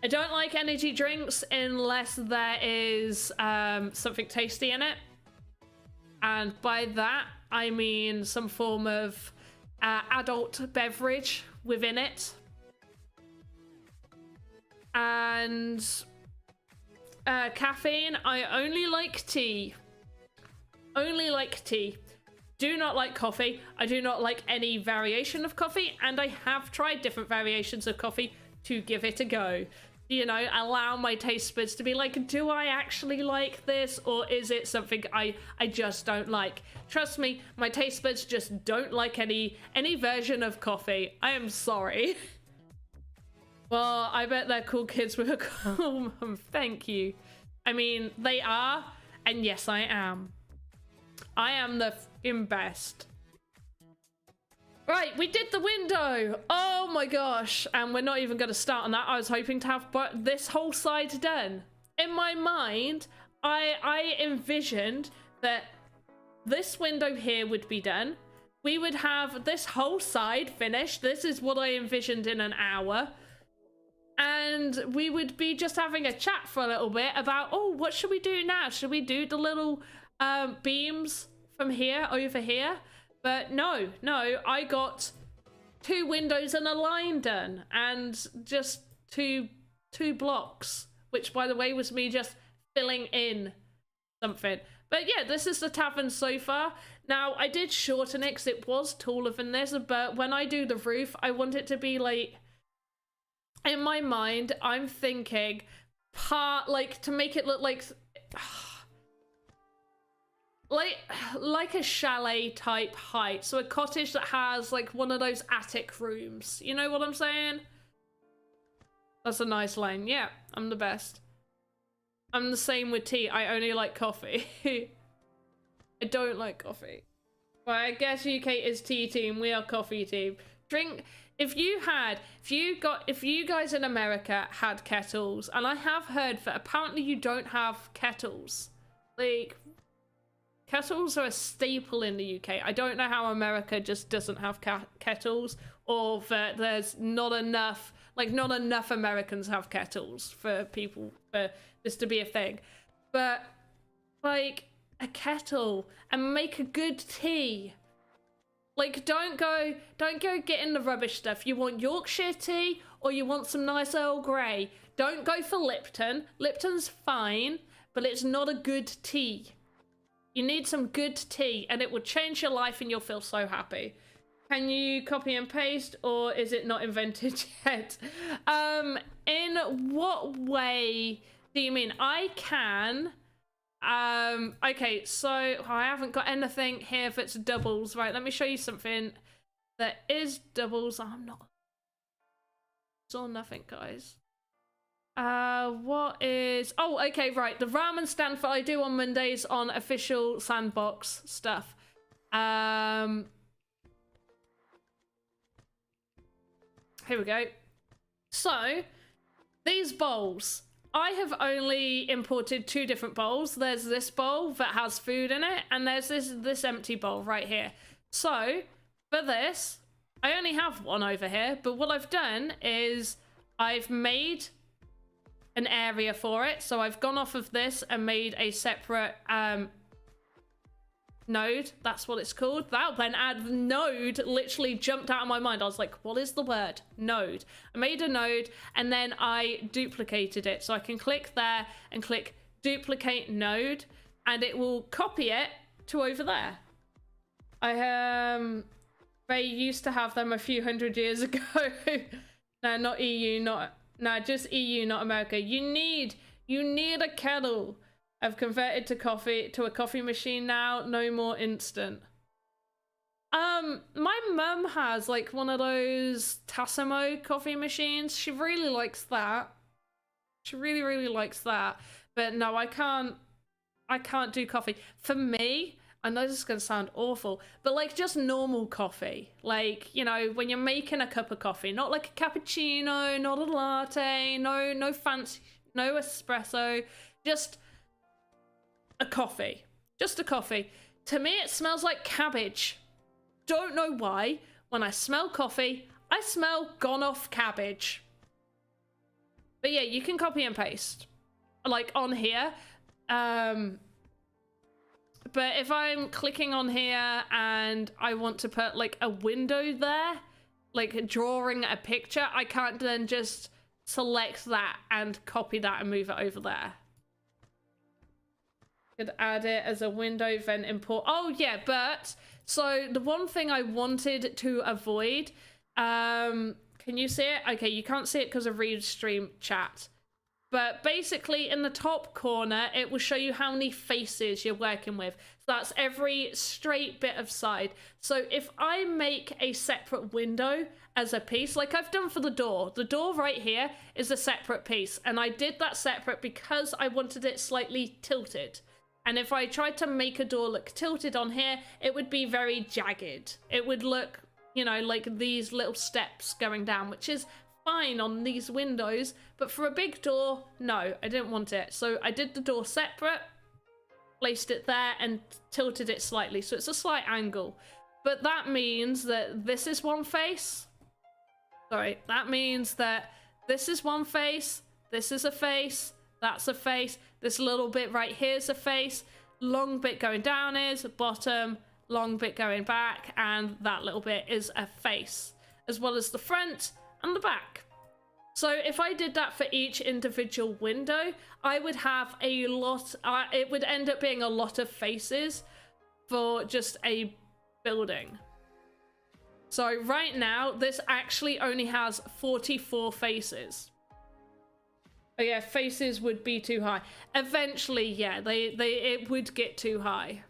I don't like energy drinks unless there is something tasty in it. And by that, I mean some form of adult beverage within it. And caffeine, I only like tea. Only like tea. Do not like coffee. I do not like any variation of coffee, and I have tried different variations of coffee to give it a go. You know, allow my taste buds to be like, do I actually like this, or is it something I just don't like? Trust me, my taste buds just don't like any version of coffee. I am sorry. Well, I bet they're cool kids with a cool mum. Thank you. I mean, they are, and yes, I am. I am the f***ing best. Right, we did the window. Oh my gosh. And we're not even going to start on that. I was hoping to have this whole side done. In my mind, I envisioned that this window here would be done. We would have this whole side finished. This is what I envisioned in an hour. And we would be just having a chat for a little bit about, oh, what should we do now? Should we do the little beams from here over here? But no, I got 2 windows and a line done, and just two blocks, which by the way was me just filling in something. But yeah, this is the tavern so far. Now I did shorten it because it was taller than this, but when I do the roof, I want it to be like, in my mind, I'm thinking to make it look like a chalet type height. So a cottage that has like one of those attic rooms. You know what I'm saying? That's a nice line. Yeah, I'm the best. I'm the same with tea. I only like coffee. I don't like coffee. But I guess UK is tea team. We are coffee team. Drink. If you guys in America had kettles, and I have heard that apparently you don't have kettles. Like, kettles are a staple in the UK. I don't know how America just doesn't have kettles, or that there's not enough, not enough Americans have kettles for this to be a thing. But, like, a kettle, and make a good tea. Like, don't go getting the rubbish stuff. You want Yorkshire tea, or you want some nice Earl Grey. Don't go for Lipton. Lipton's fine, but it's not a good tea. You need some good tea, and it will change your life, and you'll feel so happy. Can you copy and paste, or is it not invented yet? In what way do you mean? I can. Okay, so I haven't got anything here that's doubles. Right, let me show you something There is doubles. I'm not. It's all nothing, guys. What is... Oh, okay, right. The ramen stand for I do on Mondays on official Sandbox stuff. Here we go. So, these bowls. I have only imported 2 different bowls. There's this bowl that has food in it, and there's this empty bowl right here. So, for this, I only have one over here, but what I've done is I've made an area for it. So I've gone off of this and made a separate node. That's what it's called. That then add node literally jumped out of my mind. I was like, what is the word? Node. I made a node and then I duplicated it. So I can click there and click duplicate node and it will copy it to over there. They used to have them a few hundred years ago. No, not EU, no, just EU, not America. You need a kettle. I've converted to a coffee machine now. No more instant. My mum has like one of those Tassimo coffee machines. She really likes that. She really, really likes that. But no, I can't do coffee. For me, I know this is going to sound awful, but like just normal coffee. Like, you know, when you're making a cup of coffee, not like a cappuccino, not a latte, no fancy, no espresso, just a coffee. Just a coffee. To me, it smells like cabbage. Don't know why. When I smell coffee, I smell gone off cabbage. But yeah, you can copy and paste. Like on here. But if I'm clicking on here and I want to put like a window there, like drawing a picture, I can't then just select that and copy that and move it over there. Could add it as a window, then import. Oh yeah, but so the one thing I wanted to avoid, can you see it? Okay, you can't see it because of Restream chat. But basically in the top corner, it will show you how many faces you're working with. So that's every straight bit of side. So if I make a separate window as a piece, like I've done for the door right here is a separate piece. And I did that separate because I wanted it slightly tilted. And if I tried to make a door look tilted on here, it would be very jagged. It would look, you know, like these little steps going down, which is fine on these windows, but for a big door, no, I didn't want it. So I did the door separate, placed it there and tilted it slightly, so it's a slight angle. But that means that this is one face. Sorry, that means that this is one face, this is a face, that's a face, this little bit right here is a face, long bit going down is bottom, long bit going back, and that little bit is a face, as well as the front and the back. So if I did that for each individual window, I would have a lot, it would end up being a lot of faces for just a building. So right now, this actually only has 44 faces. Oh yeah, faces would be too high. Eventually, yeah, it would get too high.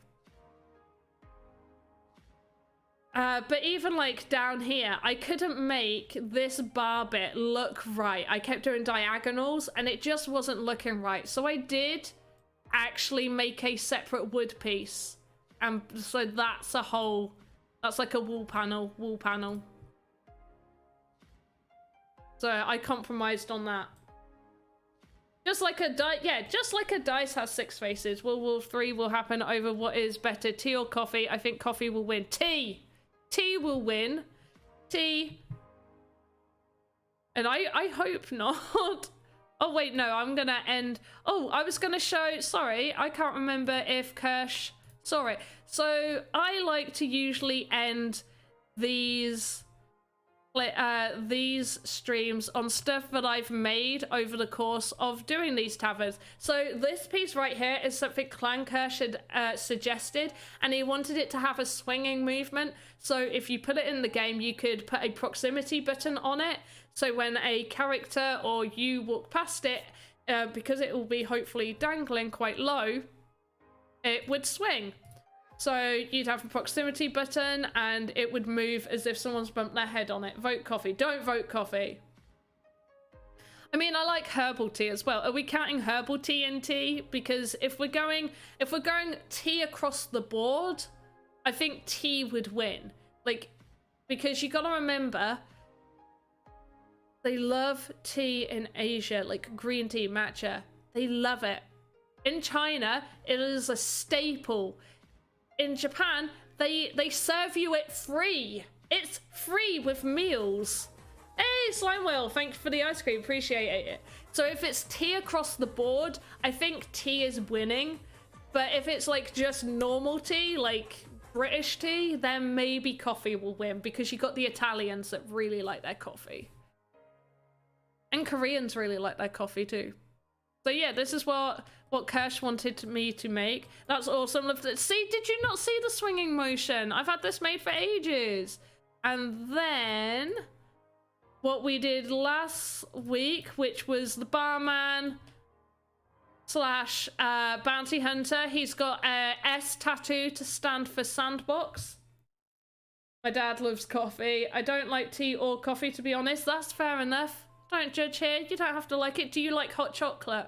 But even like down here, I couldn't make this bar bit look right. I kept doing diagonals and it just wasn't looking right. So I did actually make a separate wood piece. And so that's a whole, that's like a wall panel. So I compromised on that. Just like a just like a dice has 6 faces. World War 3 will happen over what is better, tea or coffee. I think coffee will win. Tea! Tea will win. Tea. And I hope not. Oh wait, no, I'm gonna end. Oh, I was gonna show, sorry, I can't remember if Kirsch, sorry. So I like to usually end these streams on stuff that I've made over the course of doing these taverns. So this piece right here is something Clanker had suggested, and he wanted it to have a swinging movement. So if you put it in the game, you could put a proximity button on it. So when a character or you walk past it, because it will be hopefully dangling quite low, it would swing. So you'd have a proximity button and it would move as if someone's bumped their head on it. Vote coffee. Don't vote coffee. I mean, I like herbal tea as well. Are we counting herbal tea in tea? Because if we're going tea across the board, I think tea would win. Like, because you gotta remember, they love tea in Asia, like green tea, matcha. They love it. In China, it is a staple. In Japan, they serve you it free. It's free with meals. Hey, Slime Whale, thank you for the ice cream. Appreciate it. So if it's tea across the board, I think tea is winning. But if it's like just normal tea, like British tea, then maybe coffee will win because you got the Italians that really like their coffee. And Koreans really like their coffee too. So yeah, this is what Kirsch wanted me to make. That's awesome. See, did you not see the swinging motion? I've had this made for ages. And then what we did last week, which was the barman slash bounty hunter. He's got a S tattoo to stand for Sandbox. My dad loves coffee. I don't like tea or coffee, to be honest. That's fair enough. Don't judge here. You don't have to like it. Do you like hot chocolate?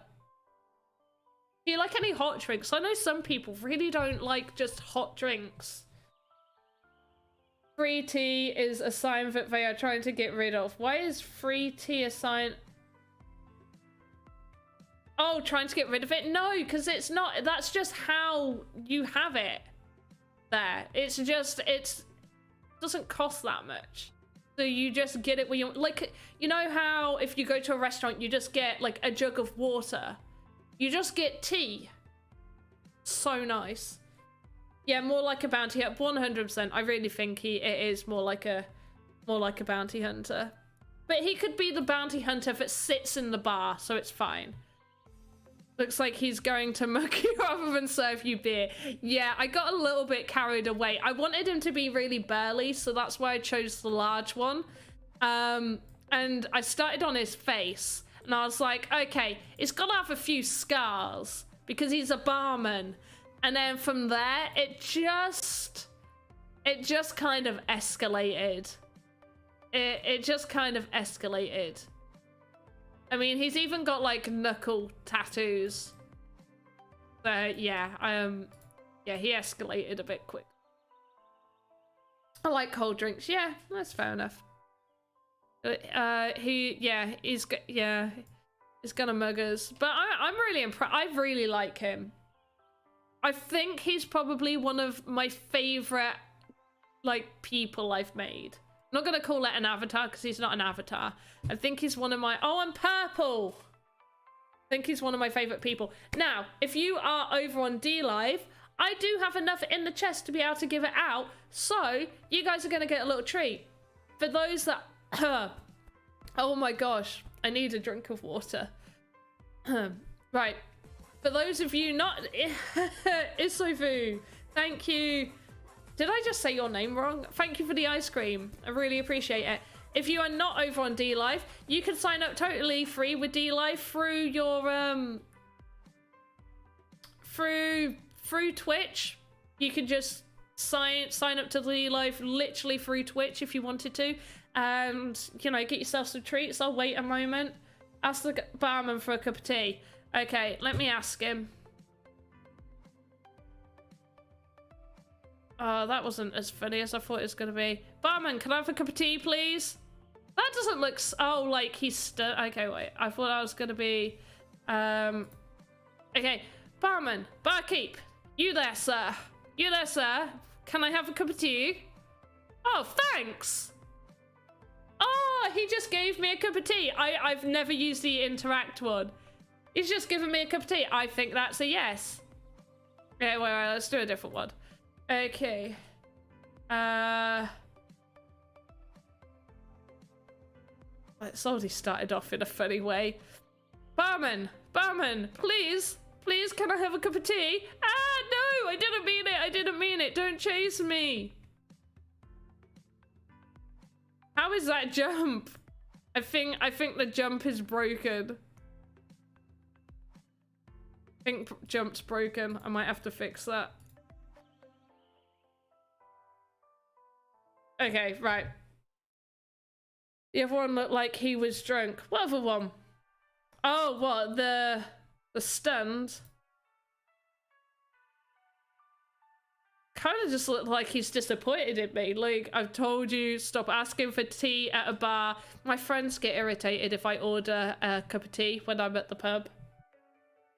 Do you like any hot drinks? I know some people really don't like just hot drinks. Free tea is a sign that they are trying to get rid of. Why is free tea a sign? Oh, trying to get rid of it? No, because it's not. That's just how you have it there. It's just, it doesn't cost that much. So you just get it where you, like, you know how if you go to a restaurant, you just get like a jug of water. You just get tea. So nice. Yeah, more like a bounty hunter. 100%. I really think it is more like a bounty hunter. But he could be the bounty hunter that sits in the bar, so it's fine. Looks like he's going to mug you rather than serve you beer. Yeah, I got a little bit carried away. I wanted him to be really burly, so that's why I chose the large one. And I started on his face, and I was like, okay, it's got to have a few scars because he's a barman. And then from there, it just kind of escalated. It just kind of escalated. I mean, he's even got like knuckle tattoos. So yeah, yeah, he escalated a bit quick. I like cold drinks. Yeah, that's fair enough. He's gonna mug us. But I'm really impressed. I really like him. I think he's probably one of my favorite like people I've made. I'm not gonna call it an avatar because he's not an avatar. I think he's one of my, oh, I'm purple. I think he's one of my favorite people. Now, if you are over on DLive, I do have enough in the chest to be able to give it out. So you guys are gonna get a little treat. For those that, oh my gosh, I need a drink of water. Right. For those of you not, Isovu, thank you. Did I just say your name wrong? Thank you for the ice cream. I really appreciate it. If you are not over on DLive, you can sign up totally free with DLive through your through Twitch. You can just sign up to DLive literally through Twitch if you wanted to, and you know, get yourself some treats. I'll wait a moment. Ask the barman for a cup of tea. Okay, let me ask him. Oh, that wasn't as funny as I thought it was going to be. Barman, can I have a cup of tea, please? That doesn't look... Oh, like he's... Okay, wait. I thought I was going to be... Okay. Barman, barkeep. You there, sir. You there, sir. Can I have a cup of tea? Oh, thanks. Oh, he just gave me a cup of tea. I've never used the interact one. He's just given me a cup of tea. I think that's a yes. Okay, wait, let's do a different one. Okay. It's already started off in a funny way. Barman, please, can I have a cup of tea? Ah, no, I didn't mean it. Don't chase me. How is that jump? I think the jump is broken. I think jump's broken. I might have to fix that. Okay, right. The other one looked like he was drunk. What other one? Oh, what? The stunned. Kind of just looked like he's disappointed in me. Like, I've told you, stop asking for tea at a bar. My friends get irritated if I order a cup of tea when I'm at the pub.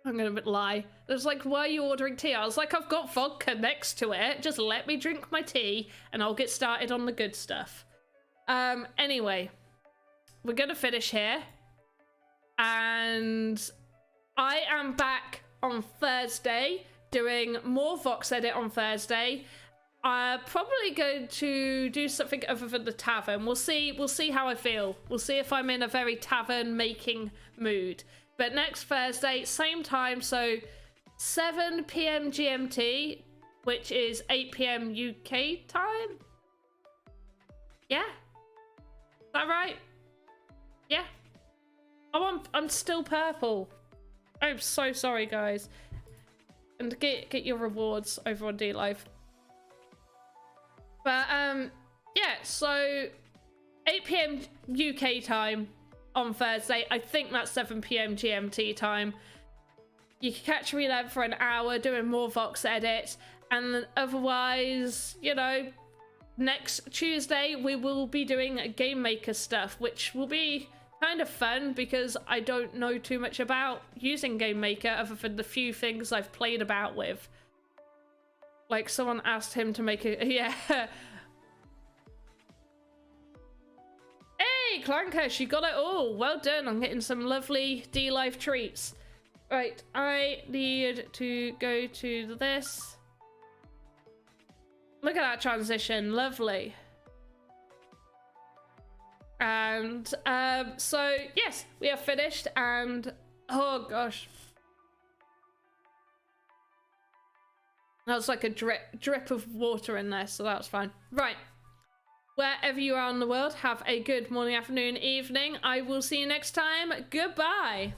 I'm gonna lie. It was like, why are you ordering tea? I was like, I've got vodka next to it. Just let me drink my tea and I'll get started on the good stuff. Anyway, we're gonna finish here. And I am back on Thursday doing more Voxedit on Thursday. I'm probably going to do something other than the tavern. We'll see how I feel. We'll see if I'm in a very tavern making mood. But next Thursday, same time, so 7 p.m. GMT, which is 8 p.m. UK time. Yeah? Is that right? Yeah. Oh, I'm still purple. I'm so sorry, guys. And get your rewards over on DLive. But yeah, so 8 p.m. UK time on Thursday. I think that's 7 p.m. GMT time. You can catch me there for an hour doing more Voxedit, and then otherwise, you know, next Tuesday we will be doing Game Maker stuff, which will be kind of fun because I don't know too much about using Game Maker other than the few things I've played about with. Like, someone asked him to make a... Yeah. Hey, Clankish, you got it all. Well done on getting some lovely DLive treats. Right, I need to go to this. Look at that transition. Lovely. And so yes, we are finished, and oh gosh, that was like a drip of water in there, so that was fine. Right, wherever you are in the world, have a good morning, afternoon, evening. I will see you next time. Goodbye.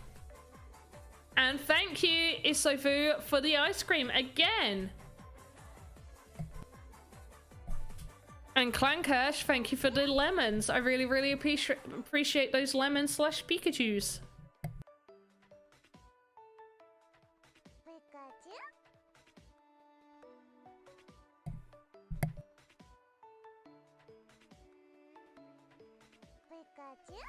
And thank you, Isofu, for the ice cream again. And Clankash, thank you for the lemons. I really, really appreciate those lemons / Pikachus. Pikachu?